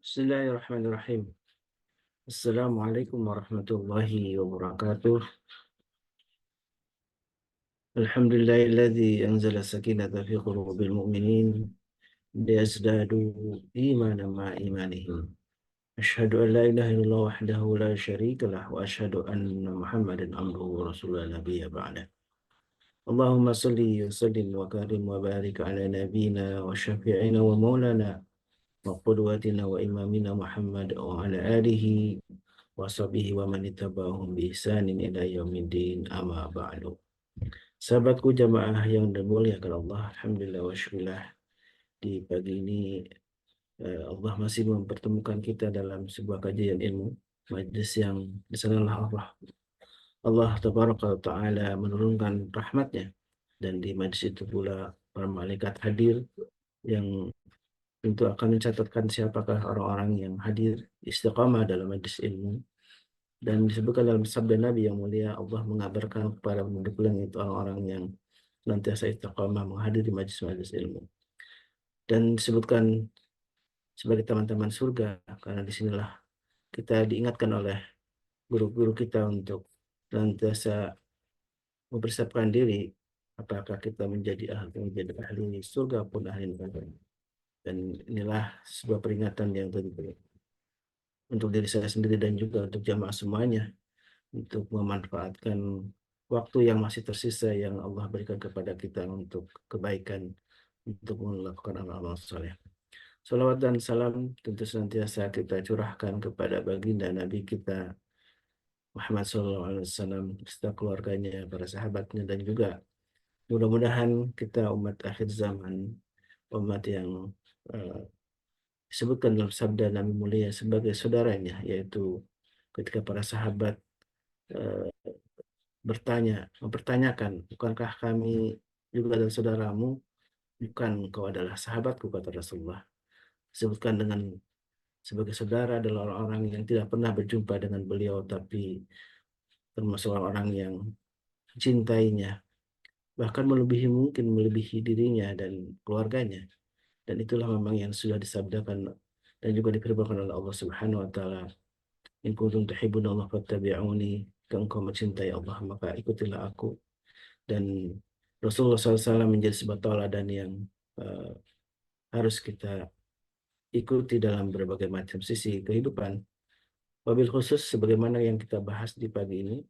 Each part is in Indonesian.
Bismillahirrahmanirrahim. Assalamualaikum warahmatullahi wabarakatuh. Alhamdulillahilladzi anzala sakinata fi qulubil mu'minin liyazdadu imanan ma'a imanihim. Asyhadu an la ilaha illallah wahdahu la syarika lah wa asyhadu anna Muhammadan abduhu wa rasuluhu la nabiyya ba'da. Allahumma salli wa sallim wa karim wa barik ala nabiyyina wa syafi'ina wa maulana wa qudwatina wa imamina Muhammad wa ala alihi wa sahbihi wa man ittaba'ahum bi ihsanin ila yaumiddin amma ba'du. Sahabatku jamaah yang dimuliakan Allah, alhamdulillah wa syukurillah di pagi ini Allah masih mempertemukan kita dalam sebuah kajian ilmu majlis yang di sanalah Allah tabaraka wa taala menurunkan rahmatnya, dan di majlis itu pula para malaikat hadir yang tentu akan mencatatkan siapakah orang-orang yang hadir istiqamah dalam majlis ilmu. Dan disebutkan dalam sabda Nabi yang mulia, Allah mengabarkan kepada penduduk langit orang-orang yang senantiasa istiqamah menghadiri majlis-majlis ilmu. Dan disebutkan sebagai teman-teman surga, karena disinilah kita diingatkan oleh guru-guru kita untuk senantiasa mempersiapkan diri, apakah kita menjadi ahli surga pun ahli neraka. Dan inilah sebuah peringatan yang tentu untuk diri saya sendiri dan juga untuk jamaah semuanya, untuk memanfaatkan waktu yang masih tersisa yang Allah berikan kepada kita untuk kebaikan, untuk melakukan amal-amal soleh. Salawat dan salam tentu senantiasa kita curahkan kepada baginda Nabi kita Muhammad SAW, beserta keluarganya, para sahabatnya, dan juga mudah-mudahan kita umat akhir zaman, umat yang eh, disebutkan dalam sabda Nabi mulia sebagai saudaranya, yaitu ketika para sahabat eh, mempertanyakan, bukankah kami juga adalah saudaramu? Bukan, engkau adalah sahabatku, kata Rasulullah. Disebutkan dengan sebagai saudara adalah orang-orang yang tidak pernah berjumpa dengan beliau, tapi termasuk orang-orang yang mencintainya, bahkan mungkin melebihi dirinya dan keluarganya. Dan itulah memang yang sudah disabdakan dan juga difirmankan oleh Allah Subhanahu wa taala, in kuntum tuhibbuna Allah fattabi'uni, jika engkau mencintai Allah maka ikutilah aku. Dan Rasulullah SAW menjadi sebuah tauladan yang uh, harus kita ikuti dalam berbagai macam sisi kehidupan. Wabil khusus sebagaimana yang kita bahas di pagi ini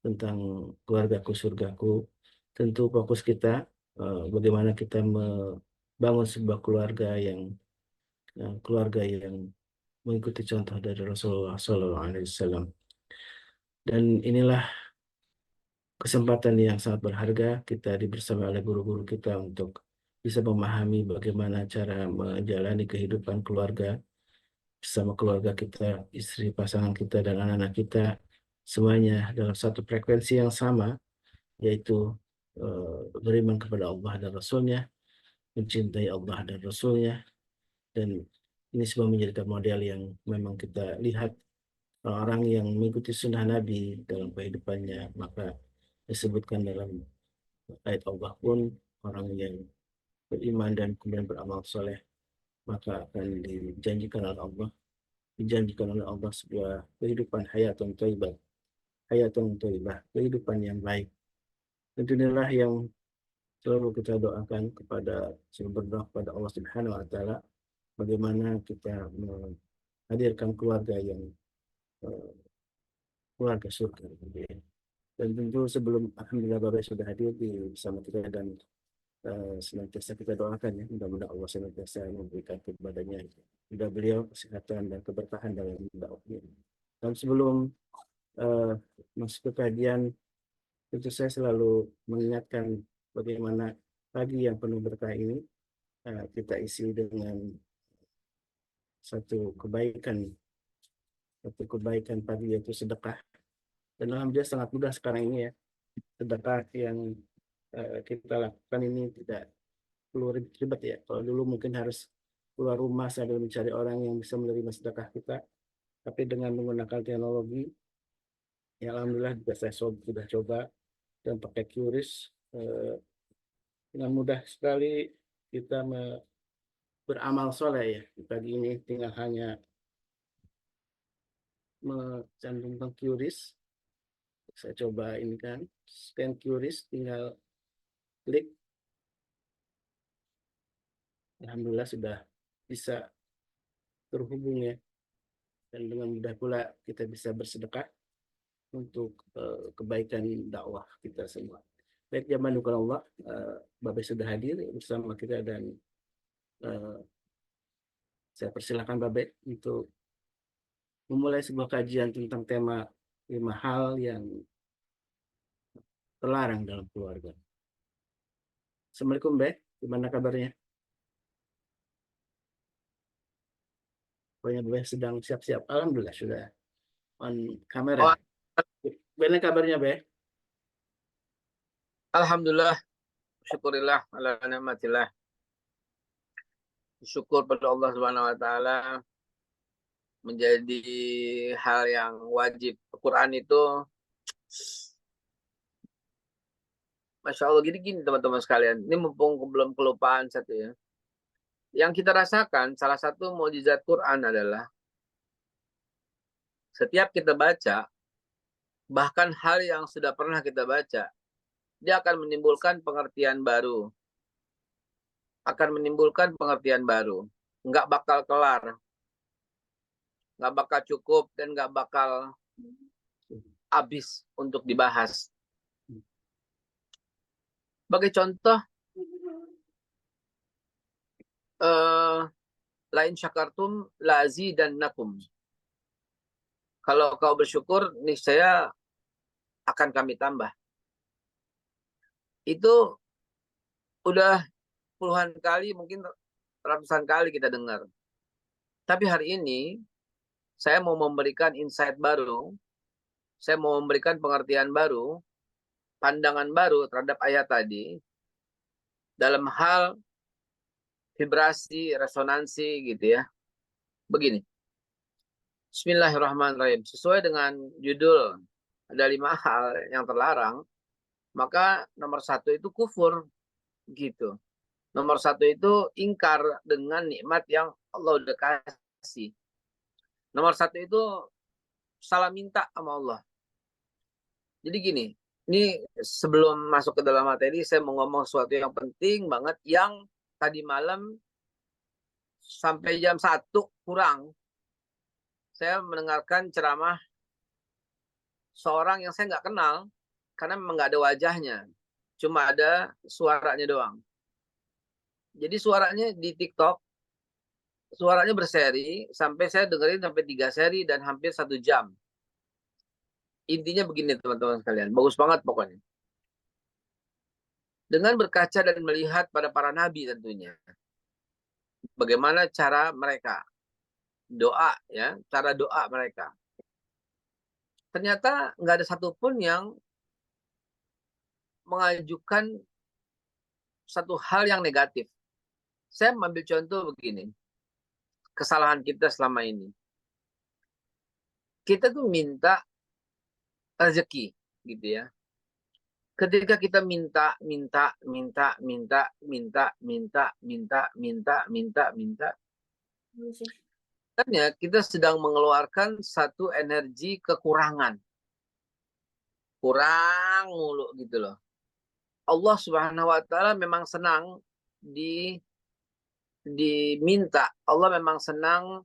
tentang keluargaku surgaku, tentu fokus kita bagaimana kita membangun sebuah keluarga yang mengikuti contoh dari Rasulullah SAW. Dan inilah kesempatan yang sangat berharga kita bersama oleh guru-guru kita untuk bisa memahami bagaimana cara menjalani kehidupan keluarga bersama keluarga kita, istri, pasangan kita, dan anak-anak kita, semuanya dalam satu frekuensi yang sama, yaitu beriman kepada Allah dan Rasulnya, mencintai Allah dan Rasulnya. Dan ini semua menjadikan model yang memang kita lihat orang-orang yang mengikuti sunnah Nabi dalam kehidupannya, maka disebutkan dalam ayat Allah pun, orang yang beriman dan kemudian beramal soleh maka akan dijanjikan oleh Allah sebuah kehidupan hayatun thayyibah, kehidupan yang baik. Tentu inilah yang selalu kita doakan selalu berdoa kepada Allah Subhanahu wa taala, bagaimana kita menghadirkan keluarga yang eh, keluarga surga gitu ya. Dan tentu sebelum alhamdulillah Bapak sudah hadir bersama kita, dan senantiasa kita doakan ya, mudah-mudahan Allah senantiasa memberikan kepadanya juga beliau kesehatan dan keberkahan dalam dakwahnya. Dan sebelum uh, masuk ke kajian, tentu saya selalu mengingatkan bagaimana pagi yang penuh berkah ini kita isi dengan satu kebaikan, pagi, yaitu sedekah. Dan alhamdulillah sangat mudah sekarang ini ya, sedekah yang kita lakukan ini tidak perlu ribet ya. Kalau dulu mungkin harus keluar rumah sambil mencari orang yang bisa menerima sedekah kita, tapi dengan menggunakan teknologi, ya alhamdulillah juga saya sudah coba dan pakai QRIS, dengan mudah sekali kita beramal soleh ya. Pagi ini tinggal hanya mencantumkan QRIS. Saya coba ini kan, scan QRIS, tinggal klik. Alhamdulillah sudah bisa terhubung ya. Dan dengan mudah pula kita bisa bersedekah untuk kebaikan dakwah kita semua. Baik, zaman Allah, Bapak sudah hadir bersama kita dan saya persilakan Bapak untuk memulai sebuah kajian tentang tema 5 hal yang terlarang dalam keluarga. Assalamualaikum, Mbak. Gimana kabarnya? Pokoknya Mbak sedang siap-siap. Alhamdulillah sudah on kamera. Oh, Gimana kabarnya, Mbak? alhamdulillah, syukurillah, ala ni'matillah. Syukur pada Allah Subhanahu wa taala menjadi hal yang wajib. Quran itu Masya Allah gini-gini teman-teman sekalian. Ini mumpung belum kelupaan satu ya. Yang kita rasakan salah satu mukjizat Quran adalah setiap kita baca, bahkan hal yang sudah pernah kita baca, dia akan menimbulkan pengertian baru. Akan menimbulkan pengertian baru. Nggak bakal kelar. Nggak bakal cukup dan nggak bakal habis untuk dibahas. Sebagai contoh, lain syakartum lazidannakum. Kalau kau bersyukur, niscaya akan kami tambah. Itu udah puluhan kali, mungkin ratusan kali kita dengar. Tapi hari ini, saya mau memberikan insight baru, saya mau memberikan pengertian baru, pandangan baru terhadap ayat tadi, dalam hal vibrasi, resonansi gitu ya. Begini, Bismillahirrahmanirrahim. Sesuai dengan judul, ada 5 hal yang terlarang, maka nomor 1 itu kufur gitu. Nomor 1 itu ingkar dengan nikmat yang Allah udah kasih. Nomor 1 itu salah minta sama Allah. Jadi gini, ini sebelum masuk ke dalam materi, saya mau ngomong sesuatu yang penting banget, yang tadi malam sampai jam 1 kurang, saya mendengarkan ceramah seorang yang saya nggak kenal, karena memang nggak ada wajahnya. Cuma ada suaranya doang. Jadi suaranya di TikTok, suaranya berseri, sampai saya dengerin sampai 3 seri dan hampir 1 jam. Intinya begini teman-teman sekalian, bagus banget pokoknya. Dengan berkaca dan melihat pada para nabi tentunya, bagaimana cara mereka doa ya, cara doa mereka. Ternyata nggak ada satupun yang mengajukan satu hal yang negatif. Saya mengambil contoh begini, kesalahan kita selama ini. Kita tuh minta rezeki gitu ya. Ketika kita minta, sebenarnya kita sedang mengeluarkan satu energi kekurangan. Kurang mulu gitu loh. Allah Subhanahu wa taala memang senang diminta. Allah memang senang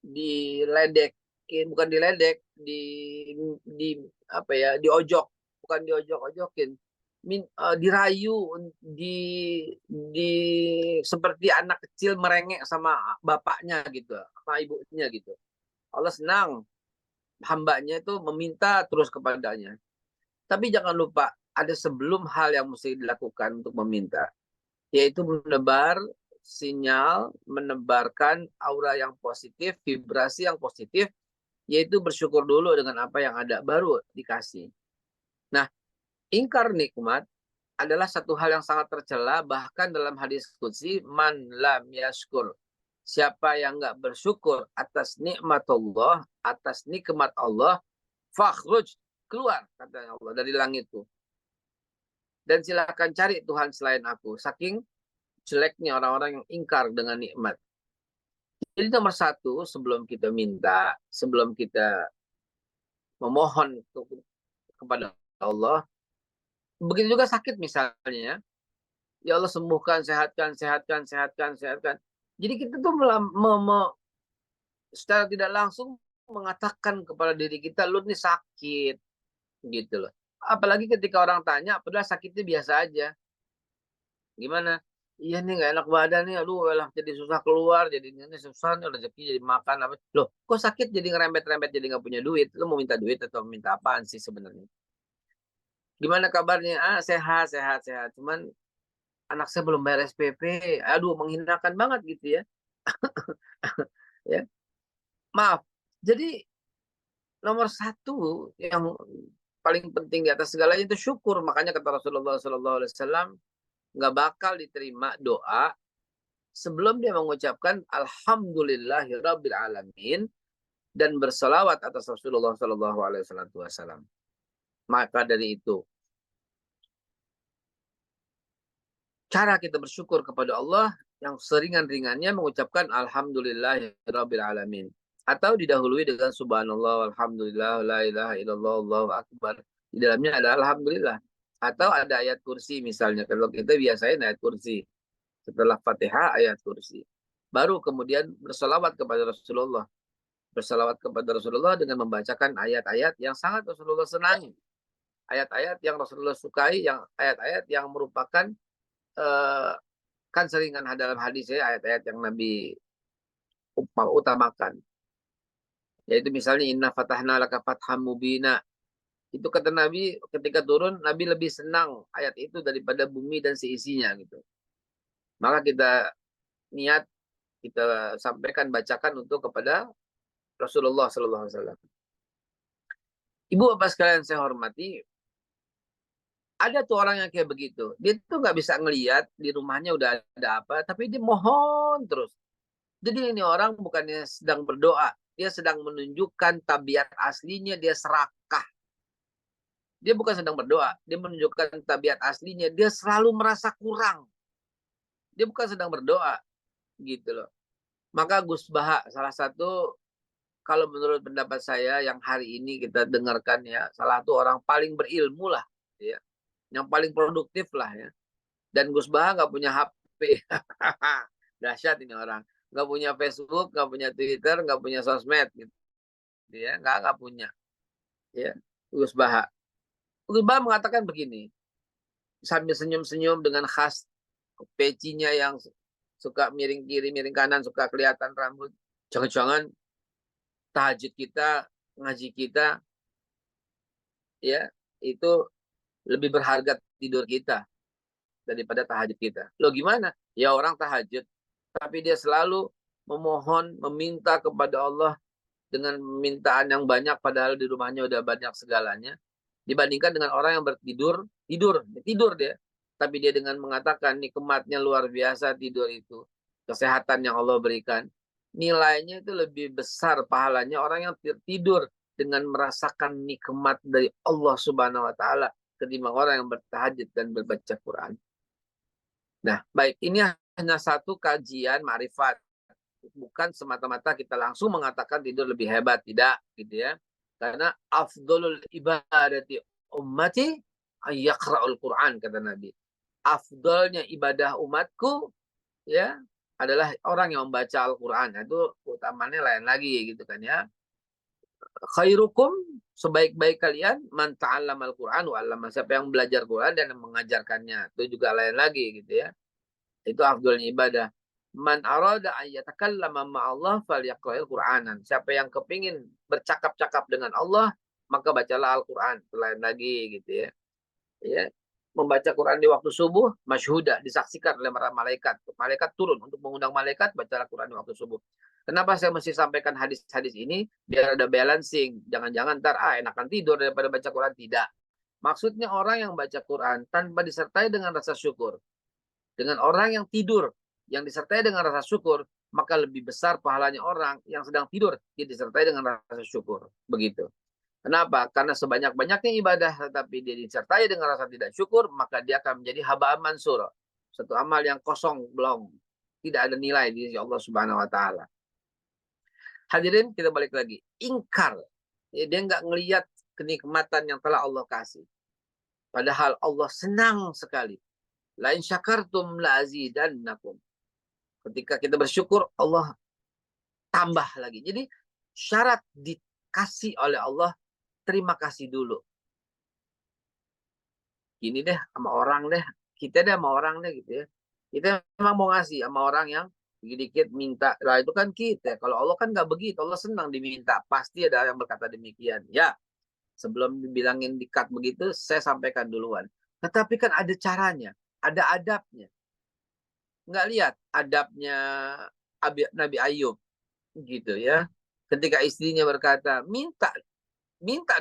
diledekin, bukan diledek, di apa ya, diojok, bukan diojok-ojokin. Dirayu, di seperti anak kecil merengek sama bapaknya gitu, sama ibunya gitu. Allah senang hambanya itu meminta terus kepadanya. Tapi jangan lupa, ada sebelum hal yang mesti dilakukan untuk meminta, yaitu menebar sinyal, menebarkan aura yang positif, vibrasi yang positif, yaitu bersyukur dulu dengan apa yang ada, baru dikasih. Nah, ingkar nikmat adalah satu hal yang sangat tercela, bahkan dalam hadis qudsi, man lam yashkur. Siapa yang nggak bersyukur atas nikmat Allah, atas nikmat Allah, fakhruj, keluar, kata Allah, dari langitku. Dan silakan cari Tuhan selain aku. Saking jeleknya orang-orang yang ingkar dengan nikmat. Jadi nomor satu, sebelum kita minta, sebelum kita memohon kepada Allah, begitu juga sakit misalnya, ya Allah sembuhkan, sehatkan, sehatkan, sehatkan, sehatkan. Jadi kita tuh secara tidak langsung mengatakan kepada diri kita, lu nih sakit, gitu loh. Apalagi ketika orang tanya, padahal sakitnya biasa aja. Gimana? Iya nih nggak enak badan nih, aduh elah jadi susah keluar, jadi ini susah nih rezeki jadi makan apa. Loh, kok sakit jadi ngerembet-rembet jadi nggak punya duit? Lu mau minta duit atau minta apaan sih sebenarnya? Gimana kabarnya? Ah, sehat, sehat, sehat. Cuman anak saya belum bayar SPP. Aduh, menghinakan banget gitu ya. Ya, maaf. Jadi nomor satu yang paling penting di atas segalanya itu syukur. Makanya kata Rasulullah SAW, nggak bakal diterima doa sebelum dia mengucapkan Alhamdulillahirabbil alamin dan berselawat atas Rasulullah SAW. Maka dari itu, cara kita bersyukur kepada Allah yang seringan-ringannya mengucapkan Alhamdulillahirabbil alamin. Atau didahului dengan Subhanallah, Alhamdulillah, la ilaha illallah, Allahu Akbar. Di dalamnya ada Alhamdulillah. Atau ada ayat kursi misalnya. Kalau kita biasain ayat kursi. Setelah Fatihah, ayat kursi. Baru kemudian berselawat kepada Rasulullah. Berselawat kepada Rasulullah dengan membacakan ayat-ayat yang sangat Rasulullah senangi. Ayat-ayat yang Rasulullah sukai, yang ayat-ayat yang merupakan kan seringan dalam hadis ya, ayat-ayat yang Nabi utamakan. Yaitu misalnya inna fatahna laka fatham mubina. Itu kata Nabi ketika turun, Nabi lebih senang ayat itu daripada bumi dan seisinya gitu. Maka kita niat kita sampaikan bacakan untuk kepada Rasulullah Sallallahu Alaihi Wasallam. Ibu bapak sekalian saya hormati, ada tuh orang yang kayak begitu. Dia tuh nggak bisa ngelihat di rumahnya udah ada apa, tapi dia mohon terus. Jadi ini orang bukannya sedang berdoa, dia sedang menunjukkan tabiat aslinya dia serakah. Dia bukan sedang berdoa, dia menunjukkan tabiat aslinya dia selalu merasa kurang. Dia bukan sedang berdoa, gitu loh. Maka Gus Baha salah satu, kalau menurut pendapat saya yang hari ini kita dengarkan ya, salah satu orang paling berilmu lah, ya, yang paling produktif lah ya. Dan Gus Baha nggak punya HP, dahsyat ini orang. Nggak punya Facebook, nggak punya Twitter, nggak punya sosmed, gitu. Dia nggak punya. Ya, Gus Baha. Gus Baha mengatakan begini, sambil senyum-senyum dengan khas pecinya yang suka miring kiri, miring kanan, suka kelihatan rambut. Jangan-jangan tahajud kita, ngaji kita, ya itu lebih berharga tidur kita daripada tahajud kita. Loh gimana? Ya orang tahajud, tapi dia selalu memohon, meminta kepada Allah dengan mintaan yang banyak, padahal di rumahnya udah banyak segalanya. Dibandingkan dengan orang yang tidur dia. Tapi dia dengan mengatakan nikmatnya luar biasa tidur itu. Kesehatan yang Allah berikan. Nilainya itu lebih besar pahalanya orang yang tidur dengan merasakan nikmat dari Allah Subhanahu wa taala ketimbang orang yang bertahajud dan berbaca Quran. Nah, baik, ini hanya satu kajian ma'rifat. Bukan semata-mata kita langsung mengatakan tidur lebih hebat, tidak, gitu ya. Karena afdolul ibadati ummati ayyaqra'ul Quran, kata Nabi. Afdolnya ibadah umatku ya adalah orang yang membaca Al-Quran. Itu utamanya lain lagi gitu kan ya. Khairukum, sebaik-baik kalian man ta'allama Al-Quran wa 'allama, siapa yang belajar Quran dan mengajarkannya. Itu juga lain lagi gitu ya. Itu afdolnya ibadah. Man arada ayyatakallama ma'allah falyaqra'il Qur'anan. Siapa yang kepingin bercakap-cakap dengan Allah, maka bacalah Al-Quran. Lain lagi gitu ya. Ya. Membaca Quran di waktu subuh, masyhudah, disaksikan oleh para malaikat. Malaikat turun untuk mengundang malaikat, bacalah Quran di waktu subuh. Kenapa saya mesti sampaikan hadis-hadis ini? Biar ada balancing. Jangan-jangan ntar enakan tidur daripada baca Quran. Tidak. Maksudnya orang yang baca Quran tanpa disertai dengan rasa syukur. Dengan orang yang tidur yang disertai dengan rasa syukur, maka lebih besar pahalanya orang yang sedang tidur yang disertai dengan rasa syukur. Begitu. Kenapa? Karena sebanyak-banyaknya ibadah tetapi dia disertai dengan rasa tidak syukur, maka dia akan menjadi haba'an mansur. satu amal yang kosong, belum. Tidak ada nilai di sisi Allah Subhanahu wa taala. Hadirin, kita balik lagi. Ingkar. Ya, dia nggak ngelihat kenikmatan yang telah Allah kasih. Padahal Allah senang sekali. La in syakartum la azidannakum. Ketika kita bersyukur, Allah tambah lagi. Jadi syarat dikasih oleh Allah, terima kasih dulu. Gini deh sama orang deh. Kita deh sama orang deh gitu ya. Kita memang mau ngasih sama orang yang dikit-dikit minta. Lah itu kan kita. Kalau Allah kan nggak begitu. Allah senang diminta. Pasti ada yang berkata demikian. Ya, sebelum dibilangin dikat begitu, saya sampaikan duluan. Tetapi kan ada caranya. Ada adabnya. Nggak lihat adabnya Nabi Ayub. Gitu ya. Ketika istrinya berkata, minta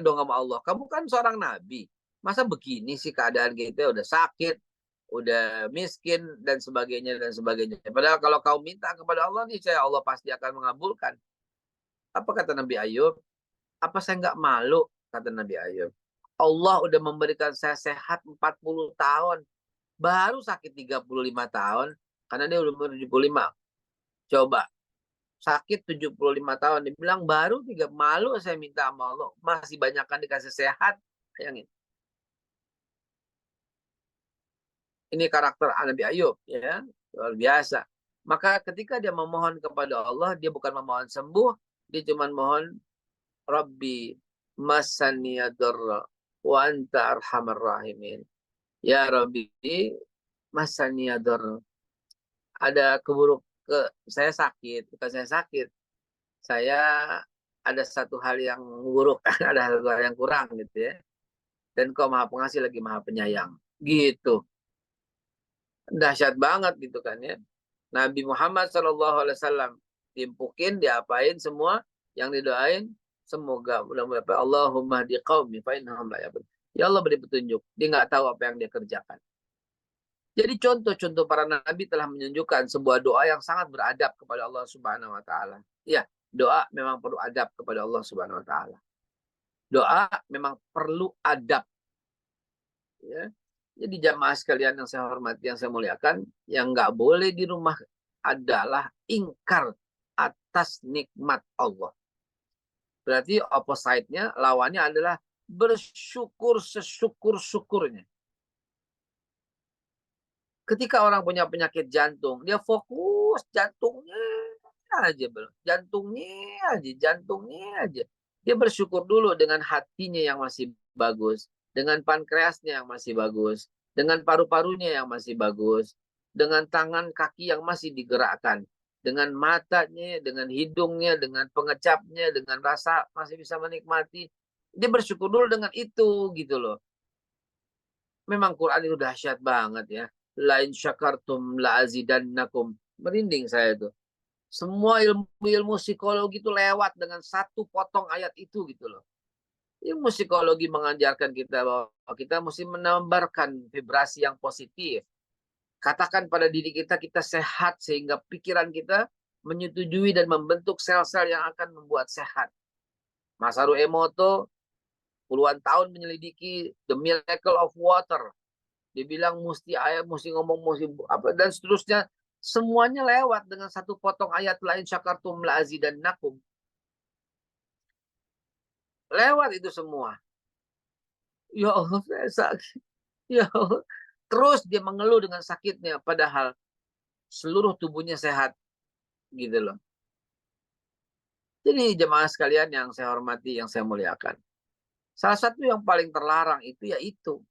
dong sama Allah. Kamu kan seorang nabi. Masa begini sih keadaan kita, udah sakit, udah miskin, dan sebagainya, dan sebagainya. Padahal kalau kau minta kepada Allah, nih saya Allah pasti akan mengabulkan. Apa kata Nabi Ayub? Apa saya nggak malu? Kata Nabi Ayub. Allah udah memberikan saya sehat 40 tahun. Baru sakit 35 tahun. Karena dia udah umur 75. Coba. Sakit 75 tahun. Dibilang baru 3. Malu saya minta sama Allah. Masih banyakkan dikasih sehat. Bayangin. Ini karakter Nabi Ayub, ya, luar biasa. Maka ketika dia memohon kepada Allah, dia bukan memohon sembuh, dia cuma mohon Rabbi masaniyadurra wa anta arhamar rahimin. Ya Rabbi, masaniyadurra. Ada saya sakit, bukan saya sakit. Saya ada satu hal yang buruk, ada satu hal yang kurang gitu ya. Dan kau maha pengasih lagi maha penyayang. Gitu. Dahsyat banget gitu kan ya. Nabi Muhammad SAW dimpukin, diapain semua yang didoain, semoga mudah-mudahan Allahumma di qaumi fa innahum la ya'lamun. Ya Allah beri petunjuk. Dia nggak tahu apa yang dia kerjakan. Jadi contoh-contoh para nabi telah menunjukkan sebuah doa yang sangat beradab kepada Allah Subhanahu wa taala. Ya, doa memang perlu adab kepada Allah Subhanahu wa taala. Doa memang perlu adab. Ya. Jadi jamaah sekalian yang saya hormati, yang saya muliakan, yang nggak boleh di rumah adalah ingkar atas nikmat Allah. Berarti opposite-nya, lawannya adalah bersyukur sesyukur-syukurnya. Ketika orang punya penyakit jantung, dia fokus jantungnya aja, jantungnya aja. Dia bersyukur dulu dengan hatinya yang masih bagus, dengan pankreasnya yang masih bagus, dengan paru-parunya yang masih bagus, dengan tangan kaki yang masih digerakkan, dengan matanya, dengan hidungnya, dengan pengecapnya, dengan rasa masih bisa menikmati. Dia bersyukur dulu dengan itu gitu loh. Memang Quran itu dahsyat banget ya. Lain syakartum la azidannakum. Merinding saya itu. Semua ilmu-ilmu psikologi itu lewat dengan satu potong ayat itu gitu loh. Ilmu psikologi mengajarkan kita bahwa kita mesti menebarkan vibrasi yang positif. Katakan pada diri kita, kita sehat sehingga pikiran kita menyetujui dan membentuk sel-sel yang akan membuat sehat. Masaru Emoto puluhan tahun menyelidiki the miracle of water. Dia bilang mesti ayat, mesti ngomong, mesti apa dan seterusnya. Semuanya lewat dengan satu potong ayat lain syakartum la azidannakum. Lewat itu semua. Ya Allah, saya sakit. Ya Allah. Terus dia mengeluh dengan sakitnya padahal seluruh tubuhnya sehat gitu loh. Jadi jemaah sekalian yang saya hormati, yang saya muliakan. Salah satu yang paling terlarang itu yaitu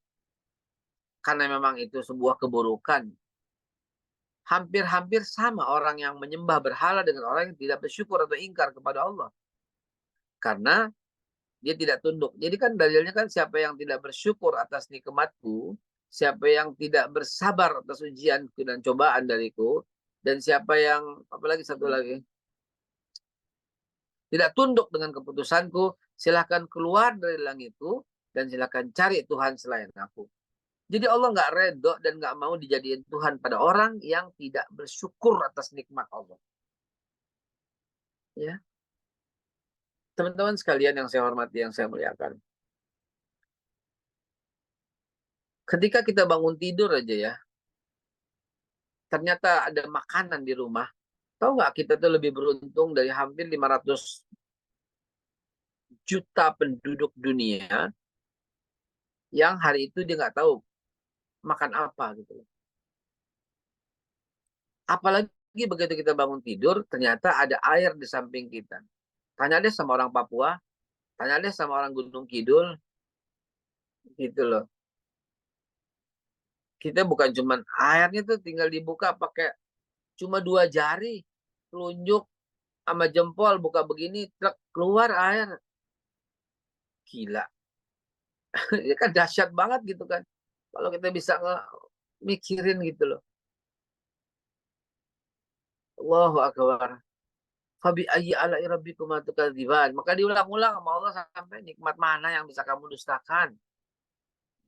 karena memang itu sebuah keburukan. Hampir-hampir sama orang yang menyembah berhala dengan orang yang tidak bersyukur atau ingkar kepada Allah. Karena dia tidak tunduk. Jadi kan dalilnya kan siapa yang tidak bersyukur atas nikmatku, siapa yang tidak bersabar atas ujianku dan cobaan dariku, dan siapa yang, apalagi satu lagi, tidak tunduk dengan keputusanku, silahkan keluar dari langitku, dan silahkan cari Tuhan selain aku. Jadi Allah nggak redho dan nggak mau dijadiin Tuhan pada orang yang tidak bersyukur atas nikmat Allah. Ya, teman-teman sekalian yang saya hormati, yang saya muliakan. Ketika kita bangun tidur aja ya, ternyata ada makanan di rumah. Tahu nggak, kita tuh lebih beruntung dari hampir 500 juta penduduk dunia yang hari itu dia nggak tahu makan apa gitu. Apalagi begitu kita bangun tidur, ternyata ada air di samping kita. Tanya deh sama orang Papua, tanya deh sama orang Gunung Kidul, gitu loh. Kita bukan cuman airnya tuh tinggal dibuka pakai cuma 2 jari, telunjuk sama jempol buka begini, truk keluar air. Gila. Ya kan dahsyat banget gitu kan. Kalau kita bisa mikirin gitu loh. Allahu Akbar. Fabi ayyi ala'i rabbikum tukadziban. Maka diulang-ulang sama Allah sampai nikmat mana yang bisa kamu dustakan.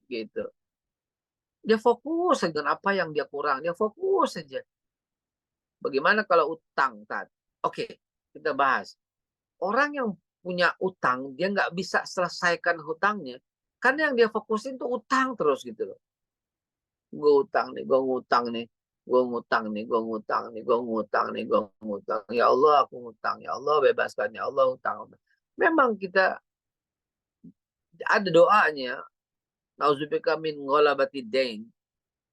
Gitu. Dia fokus dengan apa yang dia kurang. Dia fokus saja. Bagaimana kalau utang tadi? Oke, kita bahas. Orang yang punya utang, dia nggak bisa selesaikan hutangnya. Karena yang dia fokusin tuh utang terus gitu loh. Gue utang nih, gue ngutang nih. Gue ngutang nih, gue ngutang nih, gue ngutang nih, gue ngutang. Ya Allah, aku ngutang. Ya Allah, bebaskan. Ya Allah, utang. Memang kita ada doanya. Nauzubillah min ghalabati dain.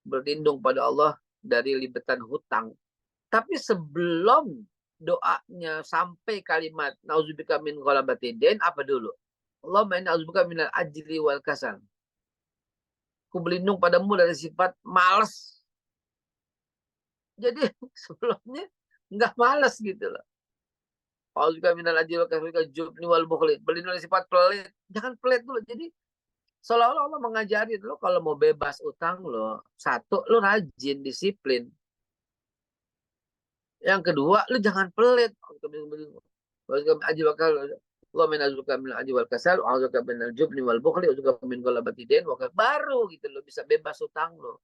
Berlindung pada Allah dari libetan hutang. Tapi sebelum doanya sampai kalimat nauzubillah min ghalabati dain, apa dulu? Allahumma inna a'udzubika minal ajli wal kasal. Aku berlindung padamu dari sifat malas. Jadi sebelumnya nggak malas gitu loh. A'udzubika minal ajli wal kasal jubni wal bukhli. Berlindung dari sifat pelit. Jangan pelit dulu. Jadi seolah-olah Allah mengajari lo kalau mau bebas utang lo, satu lo rajin, disiplin. Yang kedua, lu jangan pelit. Baru gitu lo bisa bebas utang lo.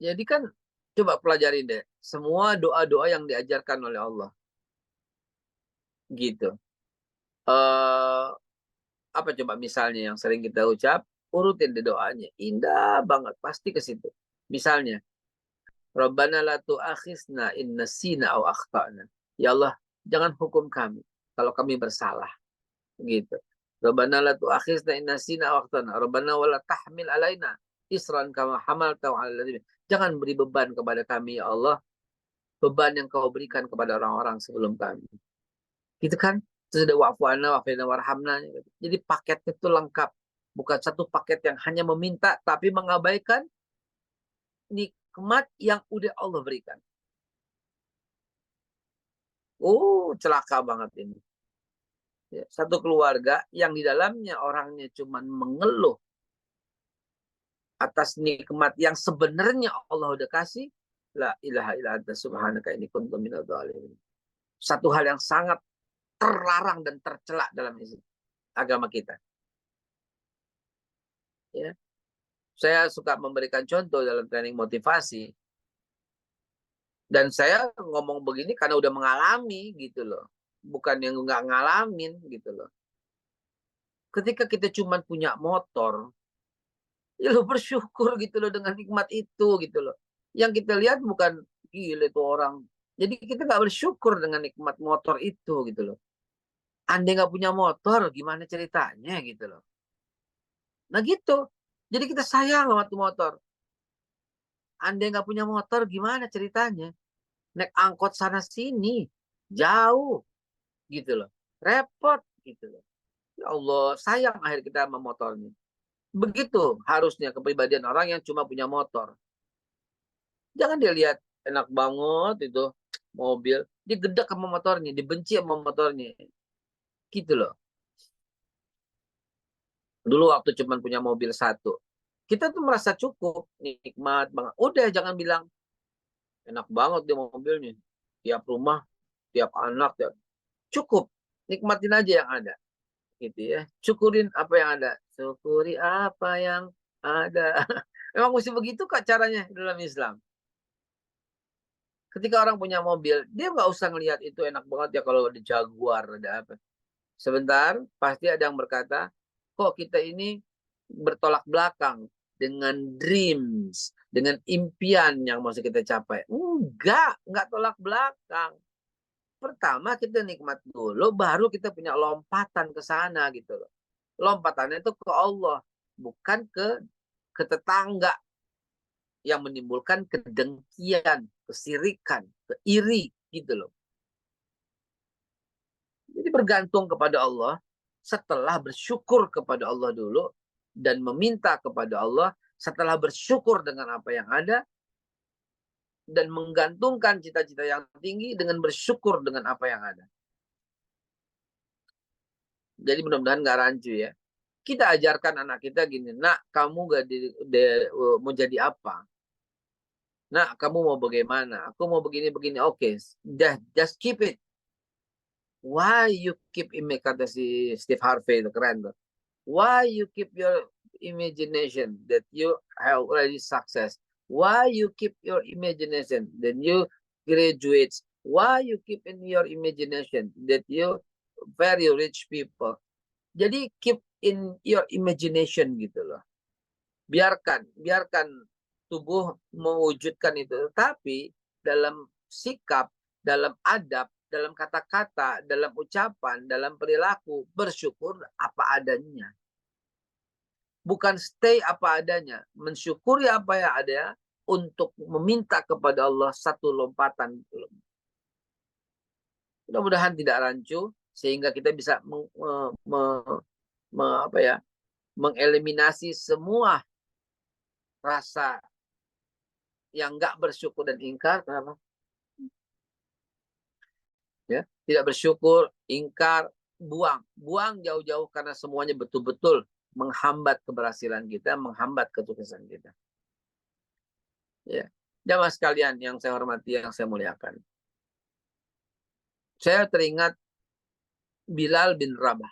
Jadi kan coba pelajarin deh semua doa-doa yang diajarkan oleh Allah. Gitu. Apa coba misalnya yang sering kita ucap, urutin di doanya. Indah banget, pasti ke situ. Misalnya, Rabbana la tu'akhizna in nasina aw akhtana. Ya Allah, jangan hukum kami kalau kami bersalah. Gitu. Rabbana la tu'akhizna in nasina aw akhtana. Rabbana wa la tahmil alaina isran kama hamalta 'alal ladzina. Jangan beri beban kepada kami ya Allah, beban yang kau berikan kepada orang-orang sebelum kami. Gitu kan? Terus ada wa'fu 'anna wa'fina warhamna. Jadi paketnya itu lengkap. Bukan satu paket yang hanya meminta tapi mengabaikan nikmat yang udah Allah berikan. Oh, celaka banget ini. Ya, satu keluarga yang di dalamnya orangnya cuma mengeluh atas nikmat yang sebenarnya Allah udah kasih. La ilaha illa anta subhanaka inni kuntu minadz dzalimin. Satu hal yang sangat terlarang dan tercela dalam agama kita. Ya. Saya suka memberikan contoh dalam training motivasi. Dan saya ngomong begini karena udah mengalami gitu loh. Bukan yang nggak ngalamin gitu loh. Ketika kita cuma punya motor, ya lo bersyukur gitu loh dengan nikmat itu gitu loh. Yang kita lihat bukan gila itu orang. Jadi kita nggak bersyukur dengan nikmat motor itu gitu loh. Andai nggak punya motor, gimana ceritanya gitu loh. Nah gitu. Jadi kita sayang sama tuh motor. Andai nggak punya motor, gimana ceritanya? Naik angkot sana sini, jauh gitu loh. Repot gitu loh. Ya Allah, sayang akhir kita sama motornya. Begitu harusnya kepribadian orang yang cuma punya motor. Jangan dia lihat enak banget itu mobil, dia gedek sama motornya, dibenci sama motornya. Gitu loh. Dulu waktu cuma punya mobil satu, kita tuh merasa cukup, nikmat banget. Udah jangan bilang enak banget di mobilnya. Tiap rumah, tiap anak, tiap... cukup. Nikmatin aja yang ada. Gitu ya. Syukurin apa yang ada. Syukuri apa yang ada. Memang mesti begitu kak caranya dalam Islam. Ketika orang punya mobil, dia nggak usah ngelihat itu enak banget ya kalau ada Jaguar, ada apa. Sebentar, pasti ada yang berkata, kok kita ini bertolak belakang dengan dreams, dengan impian yang masih kita capai. Enggak tolak belakang. Pertama kita nikmat dulu, baru kita punya lompatan ke sana gitu loh. Lompatannya itu ke Allah, bukan ke tetangga yang menimbulkan kedengkian, kesirikan, keiri gitu loh. Jadi bergantung kepada Allah, setelah bersyukur kepada Allah dulu, dan meminta kepada Allah, setelah bersyukur dengan apa yang ada, dan menggantungkan cita-cita yang tinggi dengan bersyukur dengan apa yang ada. Jadi mudah-mudahan nggak rancu ya. Kita ajarkan anak kita gini, nak kamu mau jadi apa? Nak kamu mau bagaimana? Aku mau begini-begini. Oke, just keep it. Why you keep image, kata si Steve Harvey itu keren tuh. Why you keep your imagination that you have already success? Why you keep your imagination that you graduate? Why you keep in your imagination that you very rich people? Jadi keep in your imagination gitu loh. Biarkan tubuh mewujudkan itu. Tapi dalam sikap, dalam adab, dalam kata-kata, dalam ucapan, dalam perilaku, bersyukur apa adanya. Bukan stay apa adanya. Mensyukuri apa yang ada untuk meminta kepada Allah satu lompatan. Mudah-mudahan tidak rancu sehingga kita bisa mengeliminasi semua rasa yang nggak bersyukur dan ingkar. Kenapa? Ya, tidak bersyukur, ingkar, buang jauh-jauh karena semuanya betul-betul menghambat keberhasilan kita, menghambat kesuksesan kita. Ya, jamaah sekalian yang saya hormati, yang saya muliakan. Saya teringat Bilal bin Rabah.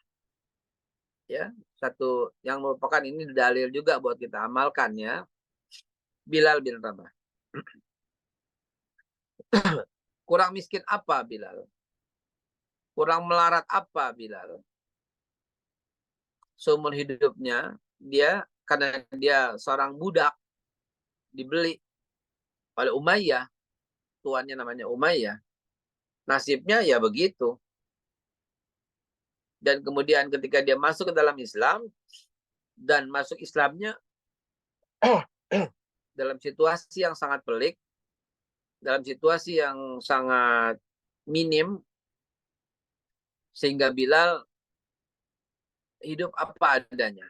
Ya, satu yang merupakan ini dalil juga buat kita amalkan ya. Bilal bin Rabah. Kurang miskin apa Bilal? Kurang melarat apa Bilal? Seumur hidupnya dia, karena dia seorang budak, dibeli oleh Umayyah, tuannya namanya Umayyah. Nasibnya ya begitu. Dan kemudian ketika dia masuk ke dalam Islam, dan masuk Islamnya dalam situasi yang sangat pelik, dalam situasi yang sangat minim, sehingga Bilal hidup apa adanya.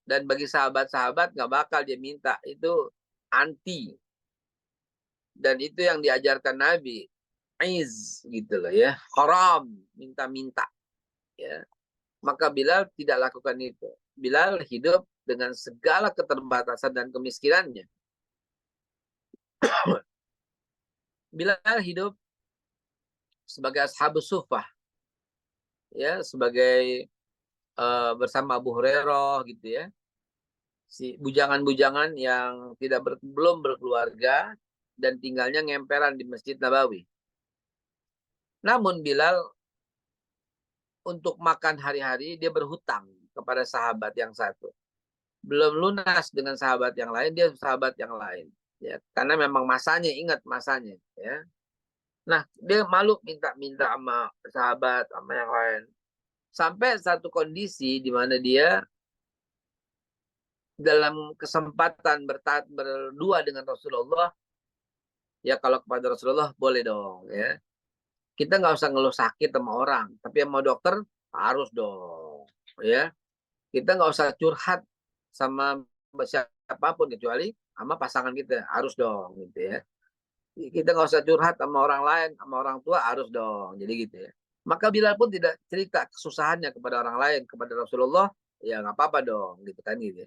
Dan bagi sahabat-sahabat nggak bakal dia minta, itu anti. Dan itu yang diajarkan Nabi, aiz gitu loh ya, haram, minta-minta ya. Maka Bilal tidak lakukan itu. Bilal hidup dengan segala keterbatasan dan kemiskinannya. Bilal hidup sebagai ashabus suffah ya, sebagai bersama Abu Hurairah gitu ya, si bujangan-bujangan yang belum berkeluarga dan tinggalnya ngemperan di Masjid Nabawi. Namun Bilal untuk makan hari-hari dia berhutang kepada sahabat yang satu. Belum lunas dengan sahabat yang lain, dia sahabat yang lain ya, karena memang masanya, ingat masanya ya. Nah, dia malu minta-minta sama sahabat, sama yang lain. Sampai satu kondisi di mana dia dalam kesempatan berdua dengan Rasulullah, ya kalau kepada Rasulullah boleh dong ya. Kita nggak usah ngeluh sakit sama orang, tapi sama dokter harus dong ya. Kita nggak usah curhat sama siapapun kecuali sama pasangan kita, harus dong gitu ya. Kita nggak usah curhat sama orang lain, sama orang tua, harus dong. Jadi gitu ya. Maka Bilal pun tidak cerita kesusahannya kepada orang lain, kepada Rasulullah, ya nggak apa-apa dong, gitu kan gitu.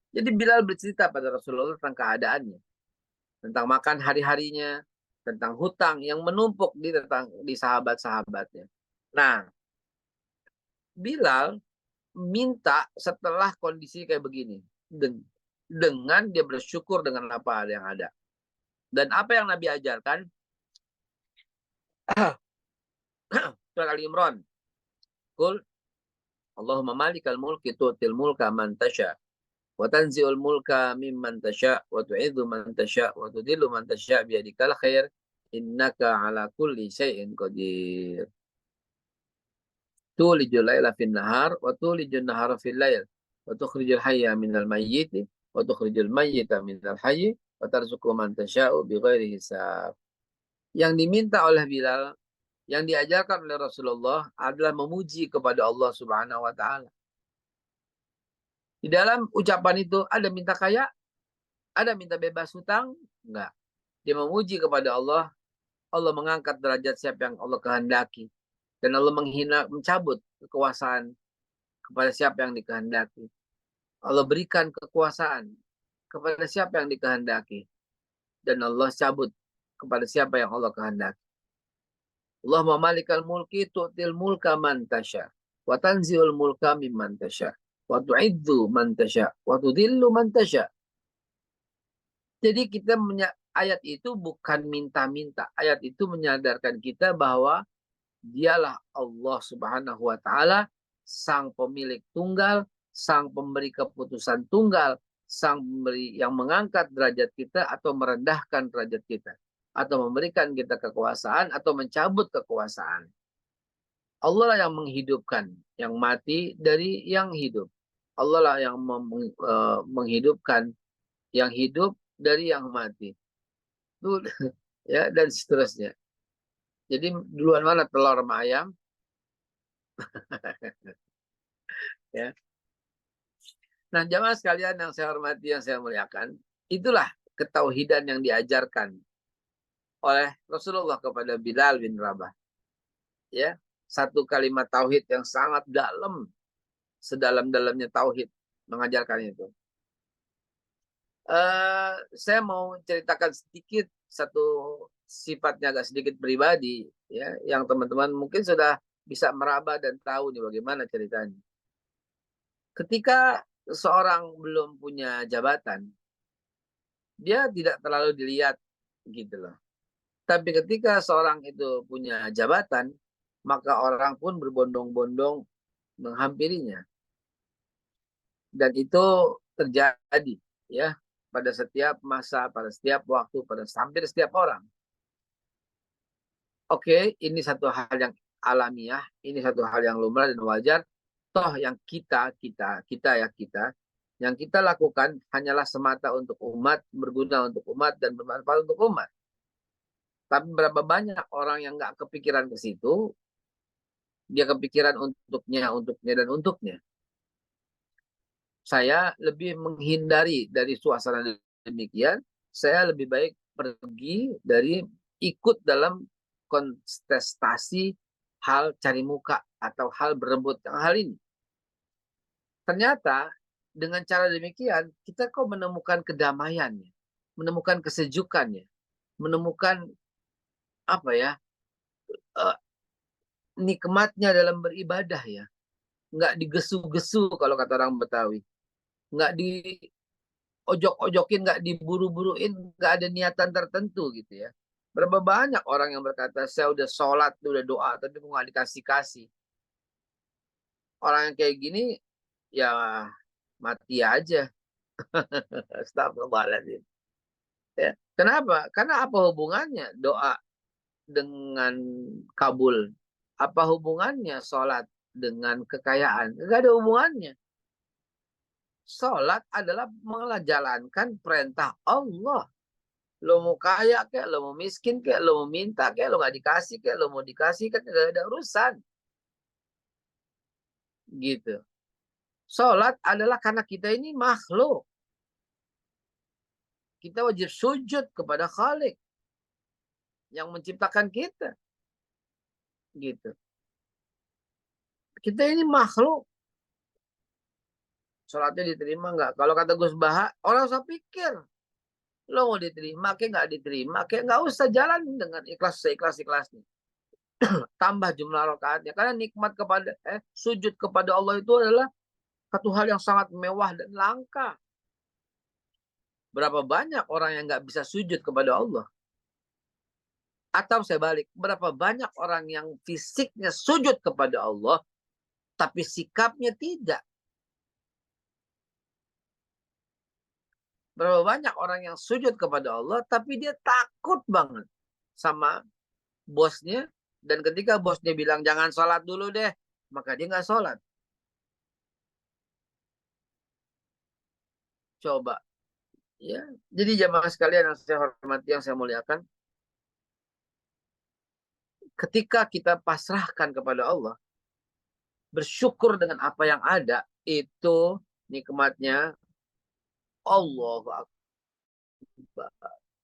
Jadi Bilal bercerita pada Rasulullah tentang keadaannya, tentang makan hari-harinya, tentang hutang yang menumpuk di sahabat-sahabatnya. Nah, Bilal minta setelah kondisi kayak begini, dengan dia bersyukur dengan apa yang ada. Dan apa yang Nabi ajarkan, Surah Al-Imran, Qul Allahumma malikal mulki tu'til mulka man tasha Wa tanzi'ul mulka mimman tasya' wa tu'idzu man tasya' wa tudhillu man tasya' biyadikal khair innaka ala kulli syai'in qadir. Tulijul laila fin nahar wa tulijun nahara fil lail wa tukhrijul hayya minal mayyiti wa tukhrijul mayyita minal hayyi wa tarzuqu man tasya'u bighairi hisab. Yang diminta oleh Bilal, yang diajarkan oleh Rasulullah adalah memuji kepada Allah Subhanahu wa taala. Di dalam ucapan itu ada minta kaya, ada minta bebas hutang, enggak. Dia memuji kepada Allah, Allah mengangkat derajat siapa yang Allah kehendaki. Dan Allah mencabut kekuasaan kepada siapa yang dikehendaki. Allah berikan kekuasaan kepada siapa yang dikehendaki. Dan Allah cabut kepada siapa yang Allah kehendaki. Allah mamalikal mulki tu'til mulka man tasya. Wa tanzi'ul mulka mimman tasya. Wa tu'idzu man tasya. Wa tudhillu man tasya. Jadi kita ayat itu bukan minta-minta. Ayat itu menyadarkan kita bahwa dialah Allah Subhanahu wa taala, sang pemilik tunggal, sang pemberi keputusan tunggal, sang pemberi yang mengangkat derajat kita atau merendahkan derajat kita, atau memberikan kita kekuasaan atau mencabut kekuasaan. Allah lah yang menghidupkan yang mati dari yang hidup. Allah lah yang menghidupkan yang hidup dari yang mati. Itu ya, dan seterusnya. Jadi duluan mana telur sama ayam? Ya. Nah, jamaah sekalian yang saya hormati, yang saya muliakan, itulah ketauhidan yang diajarkan oleh Rasulullah kepada Bilal bin Rabah. Ya, satu kalimat tauhid yang sangat dalam, sedalam-dalamnya tauhid mengajarkan itu. Saya mau ceritakan sedikit satu sifatnya agak sedikit pribadi, ya, yang teman-teman mungkin sudah bisa meraba dan tahu nih bagaimana ceritanya. Ketika seorang belum punya jabatan, dia tidak terlalu dilihat gitu loh. Tapi ketika seorang itu punya jabatan, maka orang pun berbondong-bondong menghampirinya. Dan itu terjadi ya pada setiap masa, pada setiap waktu, pada hampir setiap orang. Oke, ini satu hal yang alamiah, ini satu hal yang lumrah dan wajar. Toh yang kita yang kita lakukan hanyalah semata untuk umat, berguna untuk umat, dan bermanfaat untuk umat. Tapi berapa banyak orang yang nggak kepikiran ke situ, dia kepikiran untuknya, dan untuknya. Saya lebih menghindari dari suasana demikian, saya lebih baik pergi dari ikut dalam kontestasi hal cari muka atau hal berebut hal ini. Ternyata dengan cara demikian kita kok menemukan kedamaiannya, menemukan kesejukannya, menemukan apa ya, nikmatnya dalam beribadah ya. Nggak digesu-gesu kalau kata orang Betawi. Nggak diojok-ojokin, nggak diburu-buruin, nggak ada niatan tertentu gitu ya. Berapa banyak orang yang berkata, saya udah sholat, udah doa, tapi kok nggak dikasih-kasih. Orang yang kayak gini, ya mati aja. Astagfirullahaladzim. Ya. Kenapa? Karena apa hubungannya doa dengan kabul? Apa hubungannya sholat dengan kekayaan? Nggak ada hubungannya. Sholat adalah menjalankan perintah Allah. Lo mau kaya kayak, lo mau miskin kayak, lo mau minta kayak, lo nggak dikasih kayak, lo mau dikasih kan nggak ada urusan. Gitu. Sholat adalah karena kita ini makhluk. Kita wajib sujud kepada Khalik yang menciptakan kita. Gitu. Kita ini makhluk. Sholatnya diterima nggak? Kalau kata Gus Baha, orang usah pikir. Lo mau diterima kayak nggak diterima kayak nggak usah jalan dengan ikhlas seikhlas-ikhlasnya. Tambah jumlah rakaatnya. Karena nikmat kepada sujud kepada Allah itu adalah satu hal yang sangat mewah dan langka. Berapa banyak orang yang nggak bisa sujud kepada Allah? Atau saya balik, berapa banyak orang yang fisiknya sujud kepada Allah, tapi sikapnya tidak? Berapa banyak orang yang sujud kepada Allah, tapi dia takut banget sama bosnya. Dan ketika bosnya bilang jangan sholat dulu deh, maka dia nggak sholat. Coba, ya. Jadi jamaah sekalian yang saya hormati, yang saya muliakan, ketika kita pasrahkan kepada Allah, bersyukur dengan apa yang ada, itu nikmatnya Allah.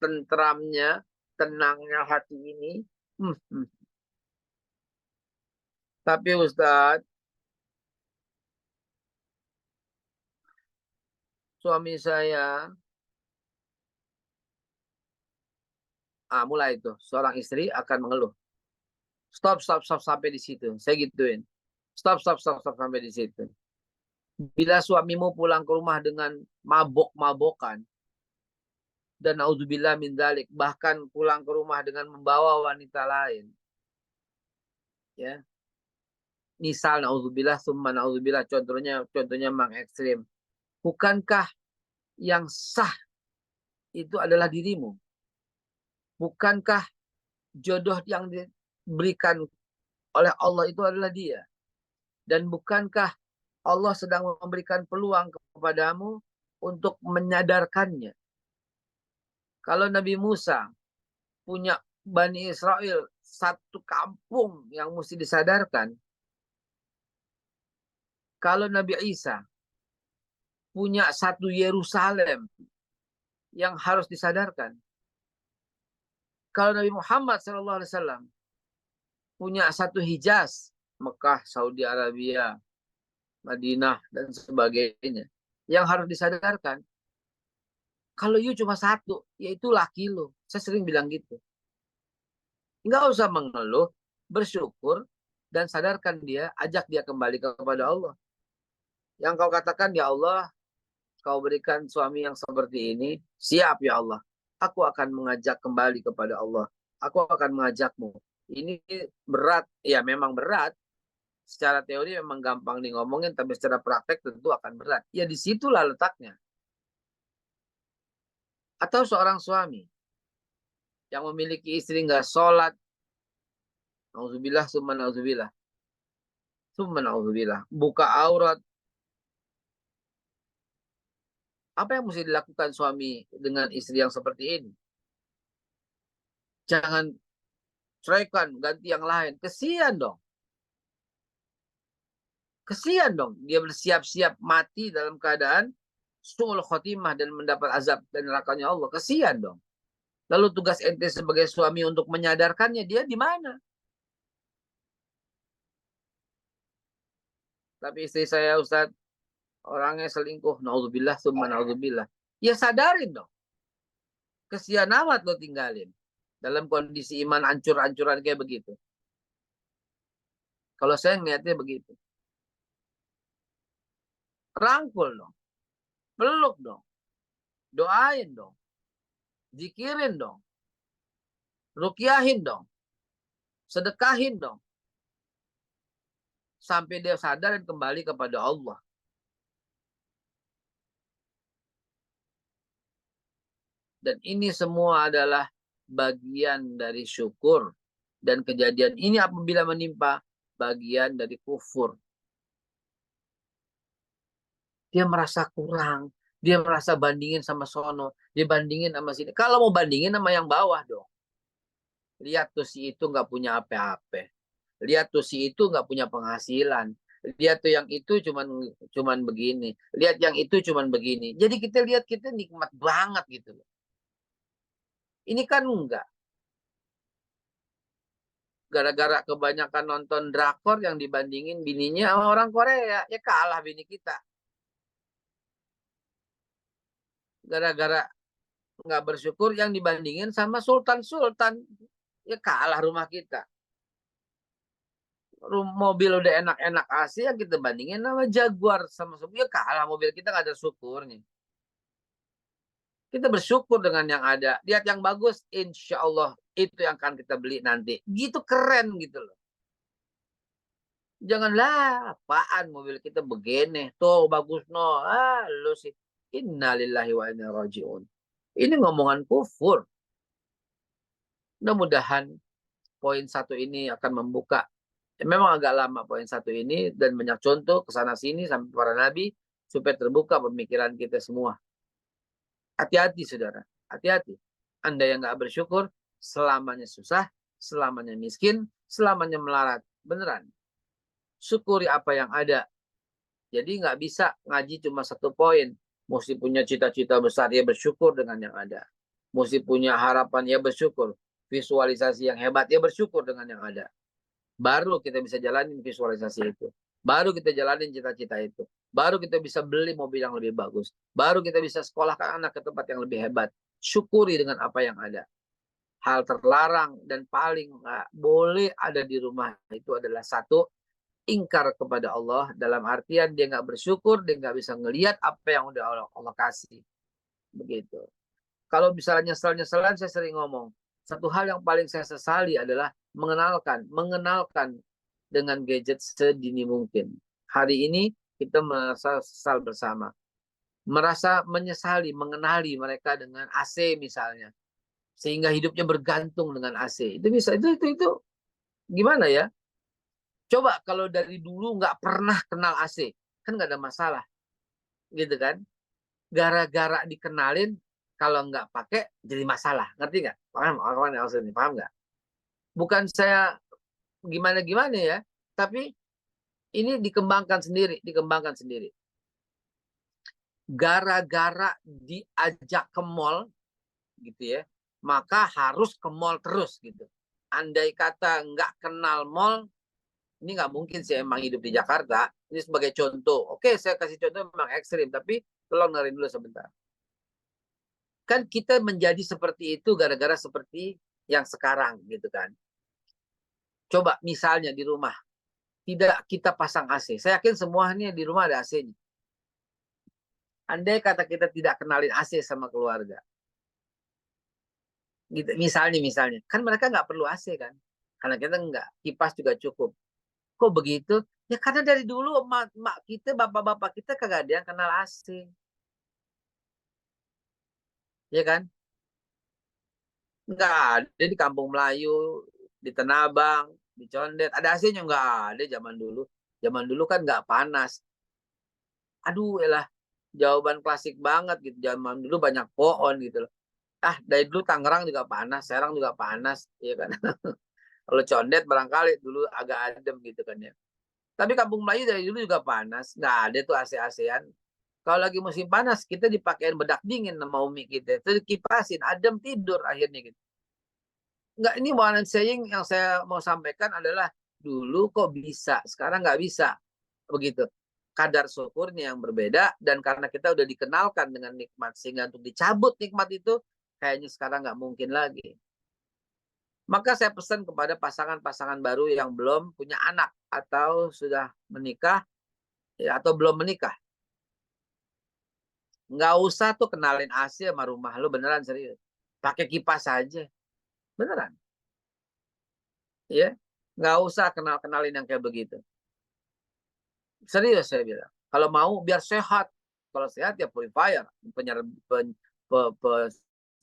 Tentramnya, tenangnya hati ini. Hmm, hmm. Tapi Ustadz, suami saya, mulai itu, seorang istri akan mengeluh. Stop, stop, stop, sampai di situ. Saya gituin. Stop, stop, stop, stop, sampai di situ. Bila suamimu pulang ke rumah dengan mabok-mabokan, dan naudzubillah min dzalik, bahkan pulang ke rumah dengan membawa wanita lain, ya, misal naudzubillah, summa naudzubillah, contohnya memang ekstrim. Bukankah yang sah itu adalah dirimu? Bukankah jodoh yang diberikan oleh Allah itu adalah dia? Dan bukankah Allah sedang memberikan peluang kepadamu untuk menyadarkannya? Kalau Nabi Musa punya Bani Israel satu kampung yang mesti disadarkan, kalau Nabi Isa punya satu Yerusalem yang harus disadarkan, kalau Nabi Muhammad SAW punya satu Hijaz, Mekah, Saudi Arabia, Madinah, dan sebagainya, yang harus disadarkan, kalau you cuma satu, yaitu laki lo. Saya sering bilang gitu. Nggak usah mengeluh, bersyukur, dan sadarkan dia, ajak dia kembali kepada Allah. Yang kau katakan, ya Allah, kau berikan suami yang seperti ini, siap ya Allah. Aku akan mengajak kembali kepada Allah. Aku akan mengajakmu. Ini berat, ya memang berat. Secara teori memang gampang nih ngomongin, tapi secara praktek tentu akan berat. Ya disitulah letaknya. Atau seorang suami yang memiliki istri nggak sholat, nauzubillah, summa nauzubillah, summa nauzubillah, buka aurat. Apa yang mesti dilakukan suami dengan istri yang seperti ini? Jangan ceraikan, ganti yang lain. Kesian dong. Kesian dong. Dia bersiap-siap mati dalam keadaan su'ul khotimah dan mendapat azab dan nerakanya Allah. Kesian dong. Lalu tugas ente sebagai suami untuk menyadarkannya, dia di mana? Tapi istri saya, Ustadz, orangnya selingkuh. Naudzubillah, summa naudzubillah. Ya sadarin dong. Kesian amat lo tinggalin. Dalam kondisi iman ancur-ancuran kayak begitu. Kalau saya ngeliatnya begitu. Rangkul dong. Peluk dong. Doain dong. Zikirin dong. Rukyahin dong. Sedekahin dong. Sampai dia sadar dan kembali kepada Allah. Dan ini semua adalah bagian dari syukur. Dan kejadian ini apabila menimpa, bagian dari kufur. Dia merasa kurang. Dia merasa bandingin sama sono. Dia bandingin sama sini. Kalau mau bandingin sama yang bawah dong. Lihat tuh si itu nggak punya apa-apa. Lihat tuh si itu nggak punya penghasilan. Lihat tuh yang itu cuman begini. Lihat yang itu cuman begini. Jadi kita lihat kita nikmat banget gitu loh. Ini kan enggak. Gara-gara kebanyakan nonton drakor yang dibandingin bininya sama orang Korea. Ya kalah bini kita. Gara-gara nggak bersyukur yang dibandingin sama sultan-sultan. Ya kalah rumah kita. Mobil udah enak-enak AC yang kita bandingin sama Jaguar sama ya kalah mobil kita nggak ada syukurnya. Kita bersyukur dengan yang ada. Lihat yang bagus, insya Allah itu yang akan kita beli nanti. Gitu keren gitu loh. Janganlah, apaan mobil kita begini. Tuh bagus no. Lu sih. Innalillahi wa inna raji'un. Ini ngomongan kufur. Mudah-mudahan poin satu ini akan membuka. Memang agak lama poin satu ini dan banyak contoh kesana sini sampai para nabi supaya terbuka pemikiran kita semua. Hati-hati saudara, hati-hati. Anda yang nggak bersyukur, selamanya susah, selamanya miskin, selamanya melarat. Beneran. Syukuri apa yang ada. Jadi nggak bisa ngaji cuma satu poin. Mesti punya cita-cita besar, ya bersyukur dengan yang ada. Mesti punya harapan, ya bersyukur. Visualisasi yang hebat, ya bersyukur dengan yang ada. Baru kita bisa jalanin visualisasi itu. Baru kita jalanin cita-cita itu. Baru kita bisa beli mobil yang lebih bagus. Baru kita bisa sekolahkan anak ke tempat yang lebih hebat. Syukuri dengan apa yang ada. Hal terlarang dan paling nggak boleh ada di rumah itu adalah satu, ingkar kepada Allah. Dalam artian dia nggak bersyukur, dia nggak bisa ngelihat apa yang udah Allah kasih. Begitu. Kalau misalnya nyesel-nyeselan, saya sering ngomong. Satu hal yang paling saya sesali adalah mengenalkan dengan gadget sedini mungkin. Hari ini kita merasa sesal bersama. Merasa menyesali, mengenali mereka dengan AC misalnya. Sehingga hidupnya bergantung dengan AC. Itu bisa, itu gimana ya? Coba kalau dari dulu nggak pernah kenal AC, kan nggak ada masalah. Gitu kan? Gara-gara dikenalin, kalau nggak pakai jadi masalah. Ngerti nggak? Paham? Paham nggak? Bukan saya gimana-gimana ya, tapi ini dikembangkan sendiri. Gara-gara diajak ke mall, gitu ya, maka harus ke mall terus gitu. Andai kata nggak kenal mall, ini nggak mungkin sih emang hidup di Jakarta. Ini sebagai contoh. Oke, saya kasih contoh memang ekstrim, tapi tolong dengerin dulu sebentar. Kan kita menjadi seperti itu gara-gara seperti yang sekarang gitu kan. Coba misalnya di rumah, tidak kita pasang AC. Saya yakin semuanya di rumah ada AC-nya. Andai kata kita tidak kenalin AC sama keluarga. Gitu, misalnya. Kan mereka nggak perlu AC kan. Karena kita nggak. Kipas juga cukup. Kok begitu? Ya karena dari dulu mak kita, bapak-bapak kita kagak ada yang kenal AC. Ya kan? Nggak ada di Kampung Melayu, di Tanah Abang, di Condet. Ada AC-nya nggak ada zaman dulu. Zaman dulu kan nggak panas. Aduh, elah. Jawaban klasik banget gitu. Zaman dulu banyak pohon gitu loh. Ah, dari dulu Tangerang juga panas, Serang juga panas, ya kan. Kalau Condet barangkali dulu agak adem gitu kan ya. Tapi Kampung Melayu dari dulu juga panas, nggak ada tuh AC-AC-an. Kalau lagi musim panas, kita dipakein bedak dingin sama umi kita. Itu dikipasin, adem tidur akhirnya gitu. Nggak, ini one saying yang saya mau sampaikan adalah dulu kok bisa, sekarang nggak bisa. Begitu. Kadar syukurnya yang berbeda, dan karena kita udah dikenalkan dengan nikmat, sehingga untuk dicabut nikmat itu, kayaknya sekarang nggak mungkin lagi. Maka saya pesan kepada pasangan-pasangan baru yang belum punya anak, atau sudah menikah, ya, atau belum menikah. Nggak usah tuh kenalin AC sama rumah lu, beneran serius. Pakai kipas aja, beneran. Ya, nggak usah kenalin yang kayak begitu. Serius saya bilang. Kalau mau biar sehat. Kalau sehat ya purifier,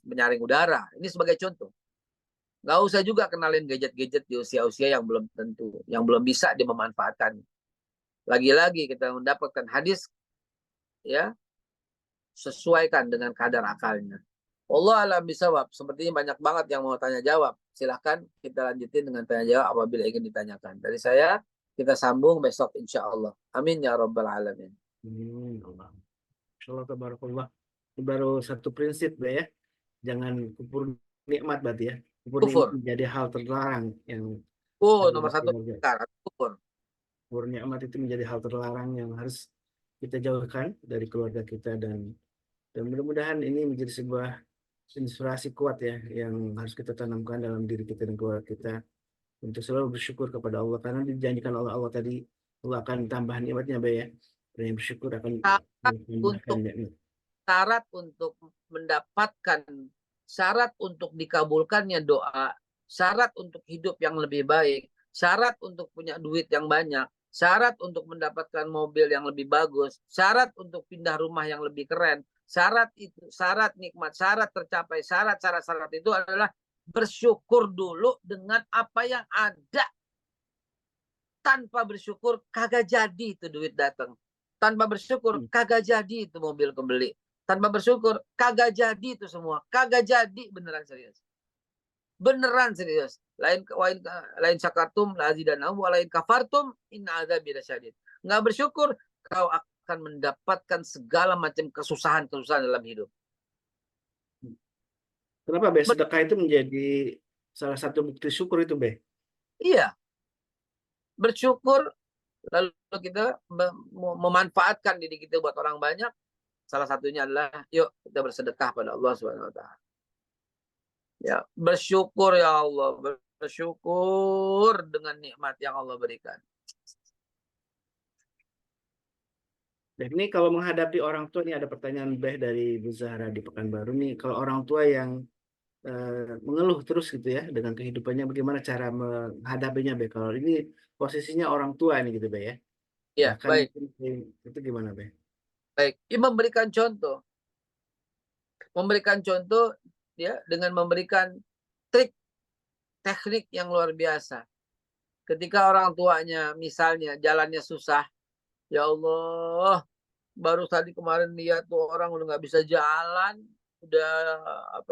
penyaring udara. Ini sebagai contoh. Nggak usah juga kenalin gadget-gadget di usia-usia yang belum tentu, yang belum bisa dimanfaatkan. Lagi-lagi kita mendapatkan hadis, ya, sesuaikan dengan kadar akalnya. Allah alam bisawab. Sepertinya banyak banget yang mau tanya jawab. Silahkan kita lanjutin dengan tanya jawab apabila ingin ditanyakan. Dari saya, kita sambung besok insya Allah. Amin ya rabbal alamin. Allah. Insyaallah tabarakallah. Ini baru satu prinsip ya. Jangan kufur nikmat berarti ya. Kufur nikmat Kufur. menjadi hal terlarang yang Nomor satu kufur. Kufur nikmat itu menjadi hal terlarang yang harus kita jauhkan dari keluarga kita, dan mudah-mudahan ini menjadi sebuah inspirasi kuat ya yang harus kita tanamkan dalam diri kita dan keluarga kita untuk selalu bersyukur kepada Allah, karena dijanjikan oleh Allah tadi Allah akan tambah nikmatnya ya. Dan yang bersyukur akan menambahkan nikmat. Syarat untuk dikabulkannya doa, syarat untuk hidup yang lebih baik, syarat untuk punya duit yang banyak, syarat untuk mendapatkan mobil yang lebih bagus, syarat untuk pindah rumah yang lebih keren, Syarat itu, syarat nikmat, syarat tercapai, syarat itu adalah bersyukur dulu dengan apa yang ada. Tanpa bersyukur kagak jadi itu duit datang. Tanpa bersyukur kagak jadi itu mobil kebeli. Tanpa bersyukur kagak jadi itu semua. Kagak jadi, beneran serius. Beneran serius. Lain syakartum lazidanahum wa lain kafartum inna adzabi lasyadid. Enggak bersyukur kau akan mendapatkan segala macam kesusahan-kesusahan dalam hidup. Kenapa, Be? Sedekah itu menjadi salah satu bukti syukur itu, Be? Iya, bersyukur lalu kita memanfaatkan diri kita buat orang banyak. Salah satunya adalah yuk kita bersedekah pada Allah Subhanahu wa taala. Ya, bersyukur ya Allah, bersyukur dengan nikmat yang Allah berikan. Dan ini kalau menghadapi orang tua, ini ada pertanyaan Beh dari Bu Zahra di Pekanbaru nih. Kalau orang tua yang mengeluh terus gitu ya dengan kehidupannya, bagaimana cara menghadapinya, Beh? Kalau ini posisinya orang tua ini gitu, Beh ya. Ya, Bahkan baik. itu gimana, Beh? Baik, ini memberikan contoh ya dengan memberikan trik teknik yang luar biasa. Ketika orang tuanya misalnya jalannya susah, ya Allah, baru tadi kemarin lihat tuh orang udah nggak bisa jalan, udah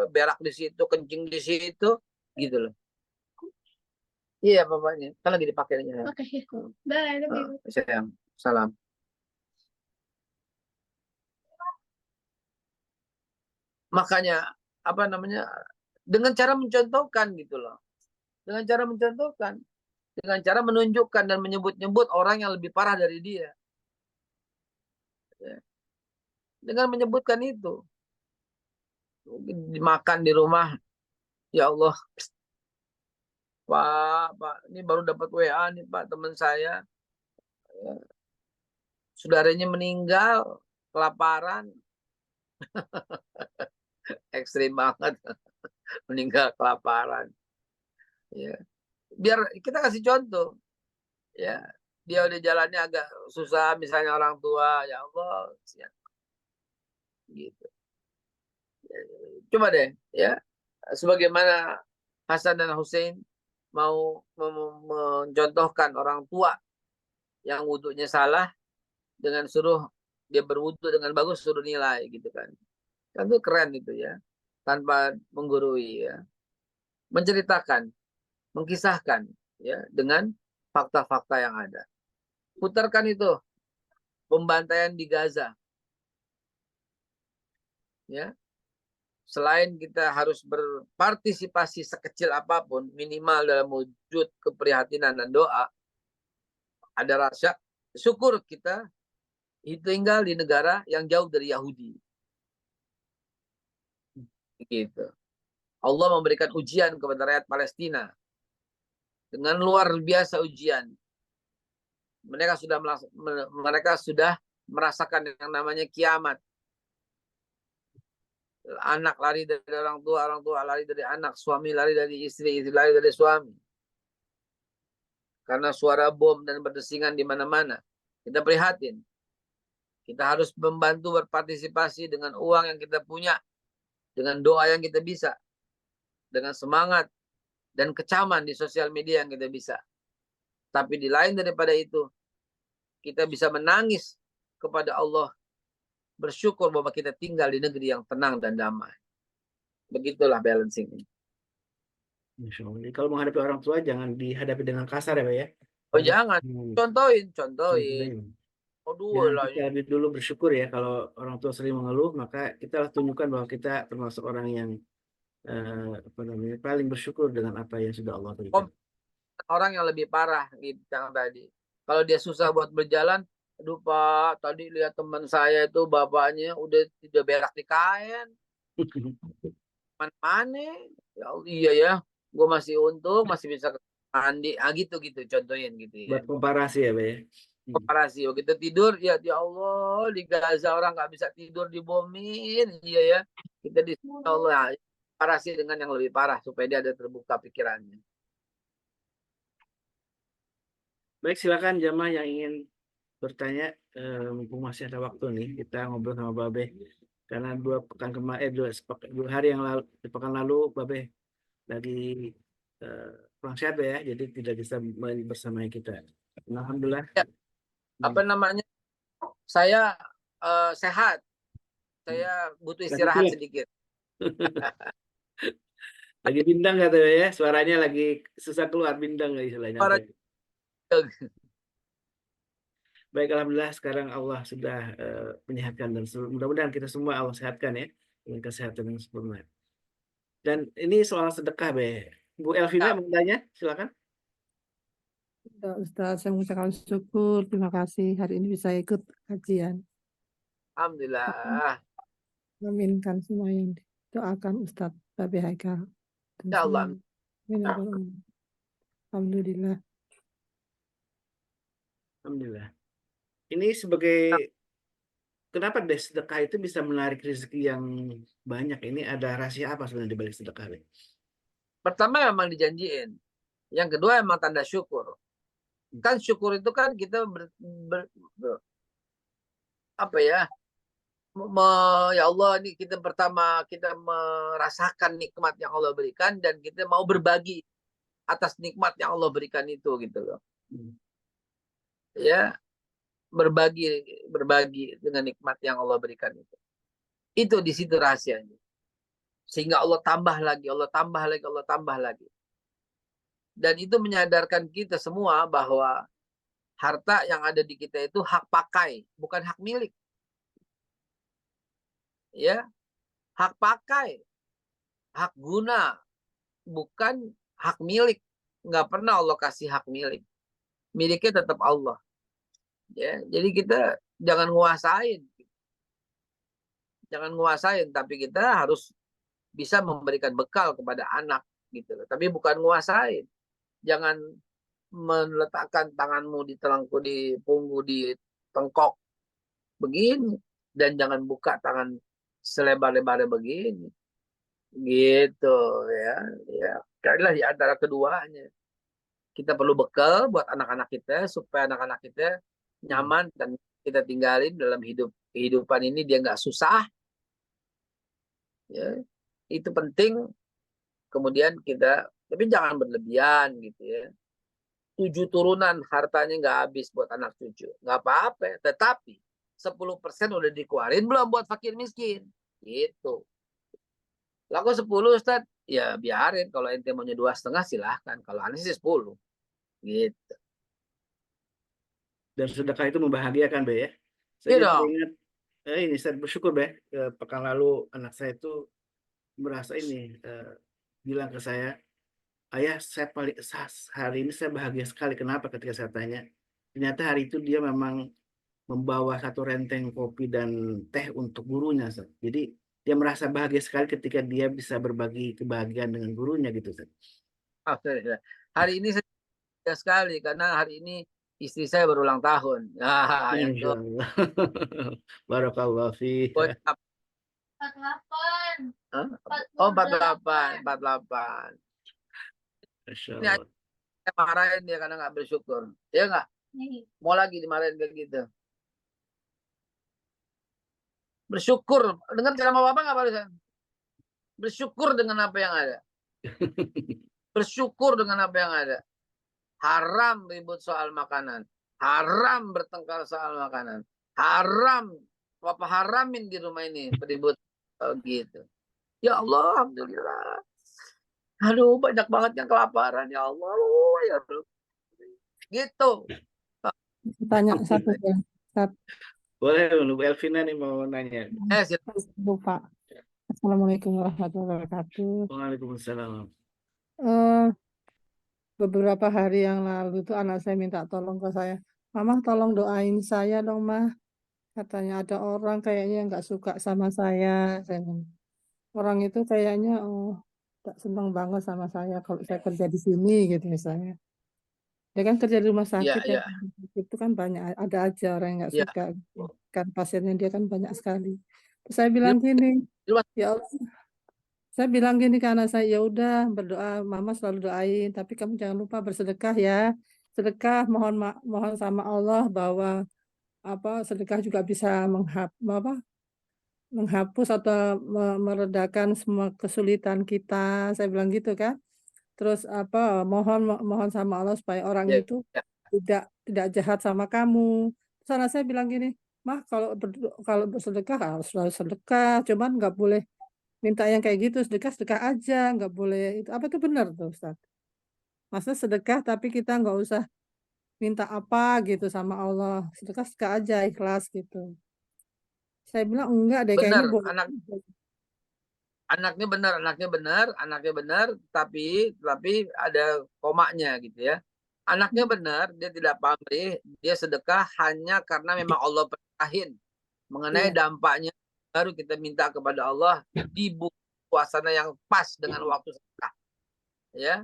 berak di situ, kencing di situ, gitu loh. Iya bapaknya, kan lagi dipakainya. Oke, bye, love you. Sayang, salam. Makanya dengan cara mencontohkan gitu loh, dengan cara mencontohkan, dengan cara menunjukkan dan menyebut-nyebut orang yang lebih parah dari dia, ya. Dengan menyebutkan itu, dimakan di rumah, ya Allah, Pak, ini baru dapat WA nih Pak, teman saya, ya, saudaranya meninggal, kelaparan, ekstrim banget, meninggal kelaparan, ya. Biar kita kasih contoh, ya, dia udah jalannya agak susah, misalnya orang tua, ya Allah, ya, gitu. Coba deh, ya, sebagaimana Hasan dan Hussein mau mencontohkan orang tua yang wudhunya salah dengan suruh dia berwudhu dengan bagus, suruh nilai gitu kan. Kan itu keren itu ya, tanpa menggurui ya, menceritakan, mengkisahkan ya dengan fakta-fakta yang ada. Putarkan itu pembantaian di Gaza, ya. Selain kita harus berpartisipasi sekecil apapun, minimal dalam wujud keprihatinan dan doa, ada rasa syukur kita tinggal di negara yang jauh dari Yahudi. Gitu. Allah memberikan ujian kepada rakyat Palestina dengan luar biasa ujian. Mereka sudah merasakan yang namanya kiamat. Anak lari dari orang tua lari dari anak, suami lari dari istri lari dari suami. Karena suara bom dan berdesingan di mana-mana. Kita prihatin. Kita harus membantu berpartisipasi dengan uang yang kita punya, dengan doa yang kita bisa, dengan semangat dan kecaman di sosial media yang kita bisa. Tapi di lain daripada itu, kita bisa menangis kepada Allah, bersyukur bahwa kita tinggal di negeri yang tenang dan damai. Begitulah balancing ini. Insya Allah. Jadi kalau menghadapi orang tua jangan dihadapi dengan kasar ya, Pak ya. Oh jangan, contohin. Contohin. Aduh lah. Kita lebih dulu bersyukur ya, kalau orang tua sering mengeluh, maka kita tunjukkan bahwa kita termasuk orang yang paling bersyukur dengan apa yang sudah Allah berikan. Orang yang lebih parah gitu yang tadi. Kalau dia susah buat berjalan, aduh Pak, tadi lihat teman saya itu bapaknya udah tidak berak di kain. Mana? Ya iya ya, gue masih untung masih bisa mandi. Ah gitu contohin gitu ya. Buat komparasi ya, Pak ya. Komparasi, kita tidur ya Allah di Gaza orang nggak bisa tidur dibomin, iya ya. Kita di Allah komparasi dengan yang lebih parah supaya dia ada terbuka pikirannya. Baik, silakan jamaah yang ingin bertanya, mumpung masih ada waktu nih, kita ngobrol sama Babe. Karena 2 hari yang lalu, pekan lalu Babe lagi kurang sehat ya, jadi tidak bisa bersama kita. Alhamdulillah. Ya, apa namanya? Saya sehat. Saya butuh Lagi istirahat pilek. sedikit. Lagi bindang kata ya, suaranya lagi susah keluar, bindang istilahnya apa Para- ya. Baik, alhamdulillah sekarang Allah sudah menyehatkan dan mudah-mudahan kita semua Allah sehatkan ya dengan kesehatan yang sempurna. Dan ini soal sedekah, Be. Bu Elvina Ya, mau tanya, silakan. Ya, Ustaz, saya mengucapkan syukur. Terima kasih hari ini bisa ikut kajian. Alhamdulillah. Aminkan semua yang doakan Ustaz Babe Haikal. Dan Ya Allah. semua. Amin ya Rabbal Alamin. Alhamdulillah. Alhamdulillah. Ini sebagai kenapa deh sedekah itu bisa menarik rezeki yang banyak? Ini ada rahasia apa sebenarnya di balik sedekah, Be? Pertama memang dijanjiin. Yang kedua emang tanda syukur. Kan syukur itu kan kita apa ya? Ya Allah, ini kita pertama kita merasakan nikmat yang Allah berikan dan kita mau berbagi atas nikmat yang Allah berikan itu gitu loh. Ya, berbagi dengan nikmat yang Allah berikan itu. Itu di situ rahasianya. Sehingga Allah tambah lagi, Allah tambah lagi, Allah tambah lagi. Dan itu menyadarkan kita semua bahwa harta yang ada di kita itu hak pakai, bukan hak milik. Ya, hak pakai, hak guna, bukan hak milik. Nggak pernah Allah kasih hak milik. Miliknya tetap Allah. Ya, jadi kita jangan nguasain. Jangan nguasain, tapi kita harus bisa memberikan bekal kepada anak gitu. Tapi bukan nguasain. Jangan meletakkan tanganmu di telangku, di punggu, di tengkok begini, dan jangan buka tangan selebar-lebarnya begini gitu ya. Ya, carilah di antara keduanya. Kita perlu bekal buat anak-anak kita supaya anak-anak kita nyaman dan kita tinggalin dalam kehidupan ini dia nggak susah ya. Itu penting. Kemudian kita, tapi jangan berlebihan gitu ya. 7 turunan hartanya nggak habis buat anak cucu, nggak apa-apa. Tetapi 10% udah dikeluarin belum buat fakir miskin gitu. Laku 10 Ustaz, ya biarin. Kalau ente maunya 2,5 silahkan. Kalau aneh sih 10 gitu. Dan sedekah itu membahagiakan, Be ya. Saya Iya jadi dong. ingat ini saya bersyukur, Be. Pekan lalu anak saya itu merasa ini bilang ke saya, ayah, saya hari ini saya bahagia sekali. Kenapa? Ketika saya tanya, ternyata hari itu dia memang membawa 1 renteng kopi dan teh untuk gurunya, Ustaz. Jadi dia merasa bahagia sekali ketika dia bisa berbagi kebahagiaan dengan gurunya gitu, Ustaz. Hari ini saya bahagia sekali karena hari ini istri saya berulang tahun. Nah, yang Insya Allah. Barakallah fiik. 48. Oh, 48. 48. Masya Ini Allah. saya marahin dia karena nggak bersyukur. Ya nggak? Mau lagi dimarahin kayak gitu. Bersyukur. Dengar ceramah Bapak nggak barusan? Bersyukur dengan apa yang ada. Bersyukur dengan apa yang ada. Haram ribut soal makanan. Haram bertengkar soal makanan. Haram. Papa haramin di rumah ini ribut gitu. Ya Allah, alhamdulillah. Aduh, banyak banget yang kelaparan. Ya Allah, ya Allah. Gitu. Tanya satu ya. Ustaz. Boleh, Bu Elvina nih mau nanya. Lupa. Assalamualaikum warahmatullahi wabarakatuh. Waalaikumsalam. Beberapa hari yang lalu tuh anak saya minta tolong ke saya. Mama tolong doain saya dong, Mah. Katanya ada orang kayaknya nggak suka sama saya. Saya bilang, orang itu kayaknya tak senang banget sama saya kalau saya kerja di sini gitu misalnya. Dia kan kerja di rumah Ya, sakit ya. ya, Itu kan banyak, ada aja orang yang nggak ya. suka. Kan pasiennya dia kan banyak sekali. Terus saya Di bilang gini, rumah ya Allah, saya bilang gini ke anak saya, ya udah berdoa, Mama selalu doain, tapi kamu jangan lupa bersedekah ya. Sedekah, mohon sama Allah bahwa sedekah juga bisa menghapus atau meredakan semua kesulitan kita. Saya bilang gitu kan. Terus apa mohon sama Allah supaya orang Ya, itu ya. tidak jahat sama kamu. Terus anak saya bilang gini, "Mah, kalau bersedekah harus selalu sedekah, cuman nggak boleh minta yang kayak gitu, sedekah-sedekah aja, nggak boleh itu." Apa itu benar tuh, Ustaz? Maksudnya sedekah tapi kita nggak usah minta apa gitu sama Allah. Sedekah-sedekah aja ikhlas gitu. Saya bilang enggak deh, kayaknya Benar, boleh. anaknya benar, tapi ada komanya gitu ya. Anaknya benar, dia tidak pamrih, dia sedekah hanya karena memang Allah perintahin mengenai Iya, dampaknya, baru kita minta kepada Allah di suasana yang pas dengan waktu sedekah, ya.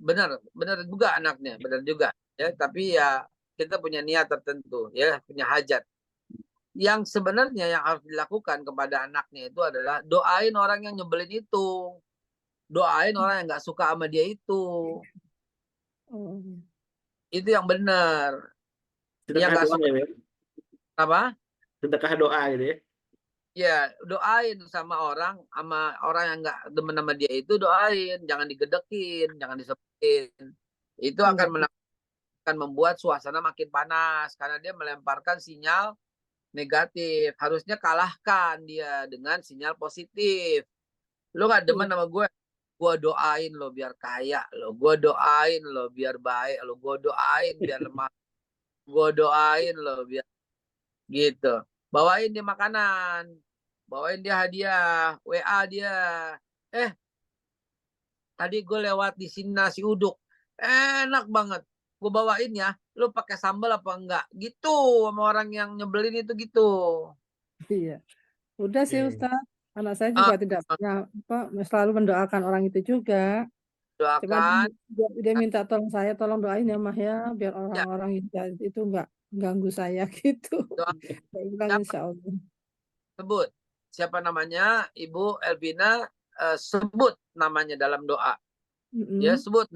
Benar, benar juga anaknya, benar juga ya, tapi ya kita punya niat tertentu ya, punya hajat. Yang sebenarnya yang harus dilakukan kepada anaknya itu adalah doain orang yang nyebelin itu. Doain orang yang nggak suka sama dia itu. oh, Itu yang benar. Yang Sedekah nggak doa suka ya, Beb. apa? Sedekah doa gitu ya. Ya, doain sama orang yang nggak demen sama dia itu doain, jangan digedekin, jangan disebutin. Itu enggak. akan membuat suasana makin panas karena dia melemparkan sinyal negatif. Harusnya kalahkan dia dengan sinyal positif. Lu nggak Iya, demen sama gue doain lo biar kaya lo, gue doain lo biar baik lo, gue doain biar lemah, gue doain lo biar gitu. Bawain dia makanan, bawain dia hadiah, WA dia. Eh, tadi gue lewat di sini nasi uduk, enak banget. Gue bawain ya, lu pakai sambal apa enggak? Gitu sama orang yang nyebelin itu gitu. iya. Udah sih Oke. Ustaz. Anak saya Ah, juga tidak pernah selalu mendoakan orang itu juga. Cuma doakan dia minta tolong saya, tolong doain ya Mah ya, biar ya, orang-orang itu nggak ganggu saya gitu. doa Saya bilang siapa insya Allah. sebut. Siapa namanya? Ibu Elvina, sebut namanya dalam doa. Ya, Mm-mm. sebut.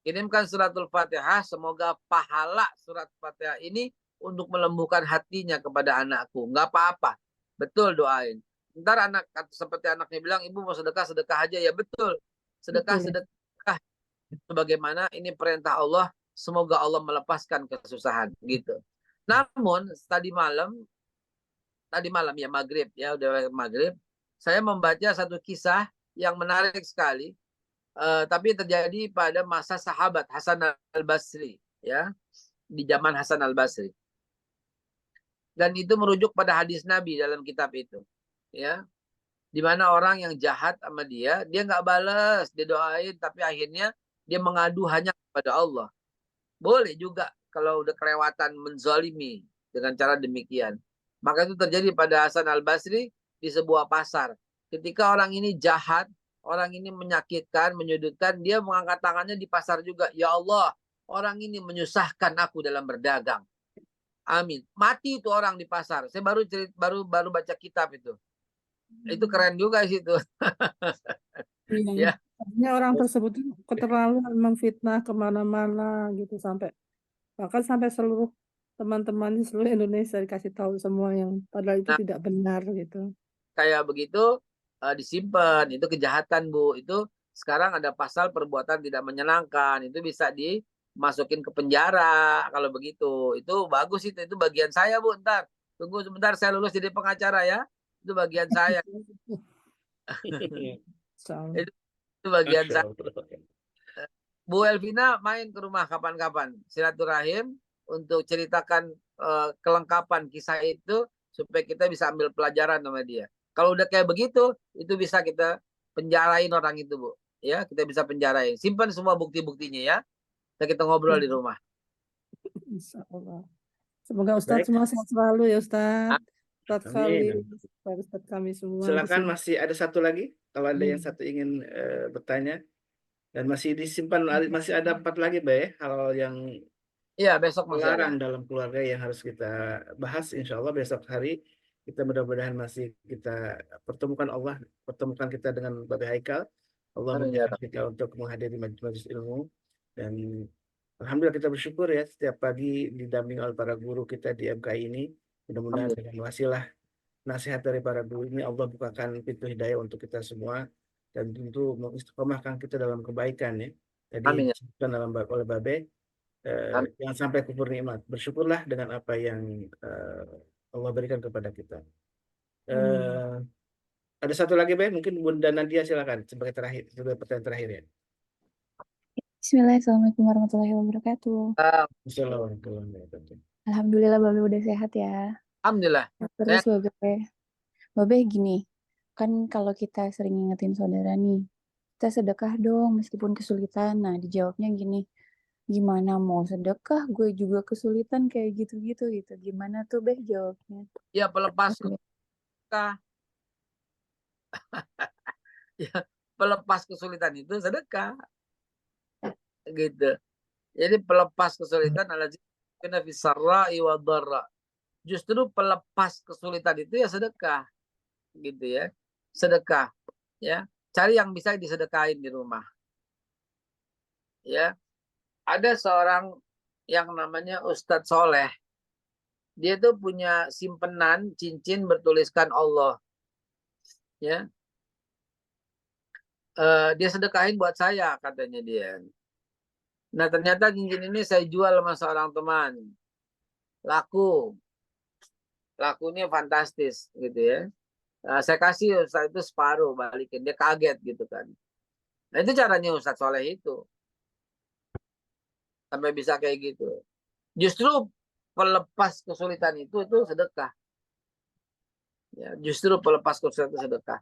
Kirimkan suratul Fatihah, semoga pahala surat Fatihah ini untuk melembutkan hatinya kepada anakku. Nggak apa-apa. Betul, doain. Ntar seperti anaknya bilang, ibu mau sedekah, sedekah aja. Ya betul. Sedekah, Betul ya. sedekah. Sebagaimana ini perintah Allah, semoga Allah melepaskan kesusahan. Gitu. Namun, tadi malam ya maghrib, ya udah maghrib, saya membaca satu kisah yang menarik sekali. Tapi terjadi pada masa sahabat Hasan al-Basri, ya, di zaman Hasan al-Basri. Dan itu merujuk pada hadis Nabi dalam kitab itu, ya, di mana orang yang jahat sama dia nggak balas, dia doain, tapi akhirnya dia mengadu hanya kepada Allah. Boleh juga kalau udah kelewatan menzalimi dengan cara demikian. Maka itu terjadi pada Hasan al-Basri di sebuah pasar. Ketika orang ini jahat, orang ini menyakitkan, menyudutkan, dia mengangkat tangannya di pasar juga. Ya Allah, orang ini menyusahkan aku dalam berdagang. Amin. Mati itu orang di pasar. Saya baru baca kitab itu. Itu keren juga sih itu. Iya. Ya, Artinya orang tersebut itu keterlaluan memfitnah kemana-mana gitu bahkan sampai seluruh teman-teman di seluruh Indonesia dikasih tahu semua yang padahal itu nah tidak benar gitu. kayak begitu disimpan, itu kejahatan Bu. Itu sekarang ada pasal perbuatan tidak menyenangkan, itu bisa dimasukin ke penjara kalau begitu. Itu bagus, itu bagian saya Bu. Ntar tunggu sebentar, saya lulus jadi pengacara ya, itu bagian saya. So, Itu bagian Masya saya. Allah. Bu Elvina main ke rumah kapan-kapan, silaturahim untuk ceritakan kelengkapan kisah itu supaya kita bisa ambil pelajaran sama dia. Kalau udah kayak begitu, itu bisa kita penjarain orang itu, Bu. Ya, kita bisa penjarain. Simpan semua bukti-buktinya ya. Kita ngobrol di rumah. insya Allah. Semoga Ustadz Baik, semua sehat selalu ya Ustadz. Ustadz Khalil, amin. Ustadz kami semua di Silakan sini. masih ada satu lagi. Kalau ada yang satu ingin bertanya dan masih disimpan, masih ada 4 lagi, Mbak ya, hal yang Iya, besok masih ada. terlarang dalam keluarga yang harus kita bahas. Insya Allah besok hari kita mudah-mudahan masih kita pertemukan kita dengan Bapak Haikal. Allah Amin ya memudahkan Rabb. kita untuk menghadiri majelis ilmu dan alhamdulillah kita bersyukur ya setiap pagi didampingi oleh para guru kita di MKI ini. Mudah-mudahan Alhamdulillah. dengan wasilah nasihat dari para guru ini, Allah bukakan pintu hidayah untuk kita semua dan tentu mengistiqomahkan kita dalam kebaikan ya. Jadi Amin ya. disebutkan oleh Babe, Amin. jangan sampai kufur nikmat. Bersyukurlah dengan apa yang Allah berikan kepada kita. Eh, ada satu lagi, Be, mungkin Bunda Nadia silakan sebagai pertanyaan terakhir ya. Bismillah, Assalamualaikum warahmatullahi wabarakatuh. Assalamualaikum warahmatullahi wabarakatuh. Alhamdulillah Babe udah sehat ya. Alhamdulillah. Terus Babe gini, kan kalau kita sering ngingetin saudara nih, kita sedekah dong meskipun kesulitan. Nah dijawabnya gini, gimana mau sedekah? Gue juga kesulitan kayak gitu-gitu gitu. Gimana tuh Be jawabnya? Ya pelepas sedekah. Ya, pelepas kesulitan itu sedekah. Gitu. Jadi pelepas kesulitan adalah zikna fi sarra'i wa dharra. Justru pelepas kesulitan itu ya sedekah. Gitu ya. Sedekah, ya. Cari yang bisa disedekahin di rumah. Ya. Ada seorang yang namanya Ustadz Soleh. Dia tuh punya simpenan cincin bertuliskan Allah. Ya. Dia sedekahin buat saya katanya dia. Nah ternyata cincin ini saya jual sama seorang teman. Lakunya fantastis gitu ya. Saya kasih Ustadz itu separuh balikin, dia kaget gitu kan. Nah itu caranya Ustadz Soleh itu sampai bisa kayak gitu. Justru pelepas kesulitan itu sedekah. Ya, justru pelepas kesulitan itu sedekah.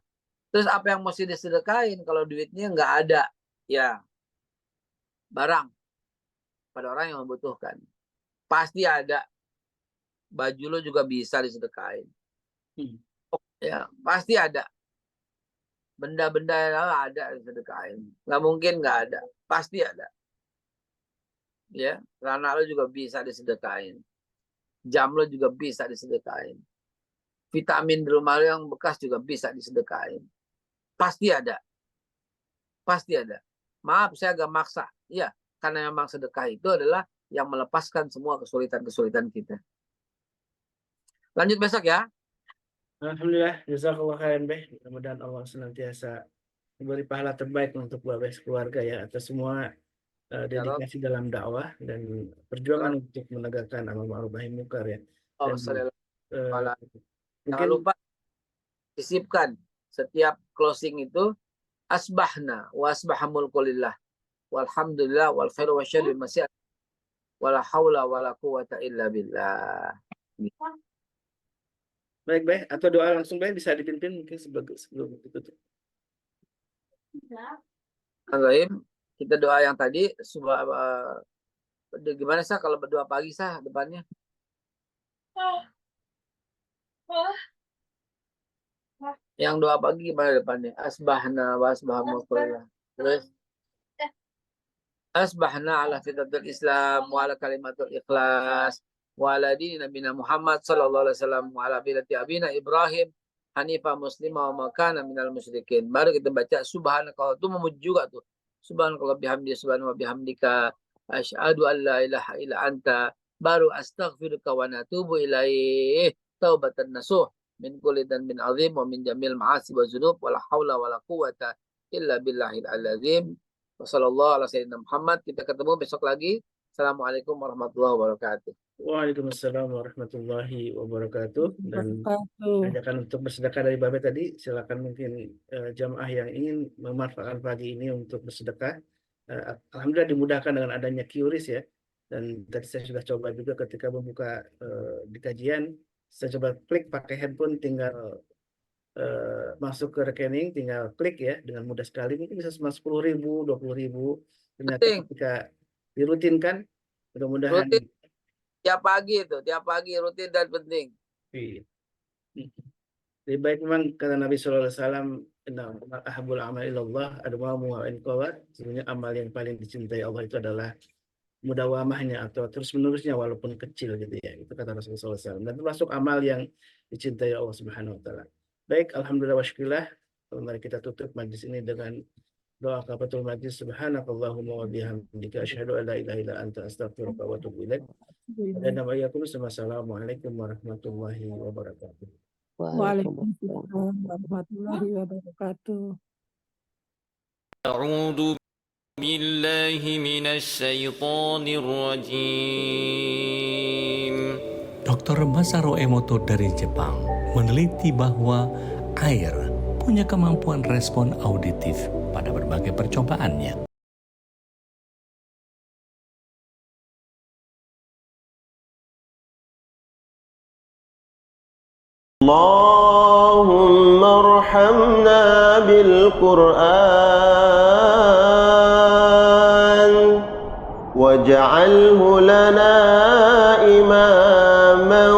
Terus apa yang mesti disedekahin kalau duitnya nggak ada? Ya barang pada orang yang membutuhkan. Pasti ada. Baju lo juga bisa disedekahin. Ya pasti ada. Benda-benda yang ada disedekahin. Nggak mungkin nggak ada. Pasti ada. Ya, celana lo juga bisa disedekahin. Jam lo juga bisa disedekahin. Vitamin di rumah lo yang bekas juga bisa disedekahin. Pasti ada. Pasti ada. Maaf, saya agak maksa. Iya, karena memang sedekah itu adalah yang melepaskan semua kesulitan-kesulitan kita. Lanjut besok ya. Alhamdulillah, jazakallah khairan, Beh. Mudah-mudahan Allah senantiasa memberi pahala terbaik untuk Babe keluarga ya atas semua dedikasi dalam dakwah dan perjuangan untuk menegakkan amar ma'ruf nahi munkar ya. Dan Jangan mungkin lupa sisipkan setiap closing itu asbahna wa asbaha mulkulillah walhamdulillah wal khairu wasyarri masih wala haula wala quwata illa billah. baik, Beh, atau doa langsung, Beh, bisa dipimpin mungkin sebelum ditutup. Allahim, kita doa yang tadi gimana sah kalau berdoa pagi sah depannya? Yang doa pagi gimana depannya? Asbahna wa asbahamul qulillah. Terus asbahna ala fitratul Islam wa ala kalimatul ikhlas wa ala dini nabina Muhammad sallallahu alaihi wasallam wa ala bilati abina Ibrahim hanifah muslimah wa makana minal musyrikin. Baru kita baca subhanaka, itu memuji juga tuh. Subhanakallah bihamdi subhanahu wa bihamdika asyhadu an la ilaha illa anta, baru astaghfiruka wa natubu ilaih taubatan nasuh min kulli dan min azim wa min jamil ma'asi wa dzunub wala haula wala quwata illa billahil azim. Wassallallahu ala sayyidina Muhammad. Kita ketemu besok lagi. Assalamualaikum warahmatullahi wabarakatuh. Waalaikumsalam warahmatullahi wabarakatuh. Dan Wabarakatuh. ajakan untuk bersedekah dari Babe tadi, silakan mungkin jamaah yang ingin memanfaatkan pagi ini untuk bersedekah. Alhamdulillah dimudahkan dengan adanya QRIS ya. Dan tadi saya sudah coba juga ketika membuka di kajian, saya coba klik pakai handphone, tinggal masuk ke rekening, tinggal klik ya, dengan mudah sekali, mungkin bisa cuma 10.000, 20.000. Ternyata Penting. ketika dirutinkan, mudah-mudahan Rutin tiap pagi rutin dan penting. lebih baik memang kata Nabi SAW, ahabul amal ilallah adwamu wa in qawat. Sebenarnya amal yang paling dicintai Allah itu adalah mudawamahnya atau terus menerusnya walaupun kecil gitu ya. Itu kata Rasulullah SAW. Dan termasuk amal yang dicintai Allah Subhanahu Wa Taala. Baik, alhamdulillah wa syukurillah. Mari kita tutup majlis ini dengan doa kafatul majlis. Subhanakallahumma wa bihamdika asyhadu an la ilaha illa anta astaghfiruka wa atubu ilaik. Dan assalamualaikum warahmatullahi wabarakatuh. Waalaikumsalam warahmatullahi wabarakatuh. أعوذ بالله من الشيطان الرجيم. Dr. Masaru Emoto dari Jepang meneliti bahwa air punya kemampuan respon auditif pada berbagai percobaannya. Allahumma arhamna bil Qur'an waj'alhu lana imaman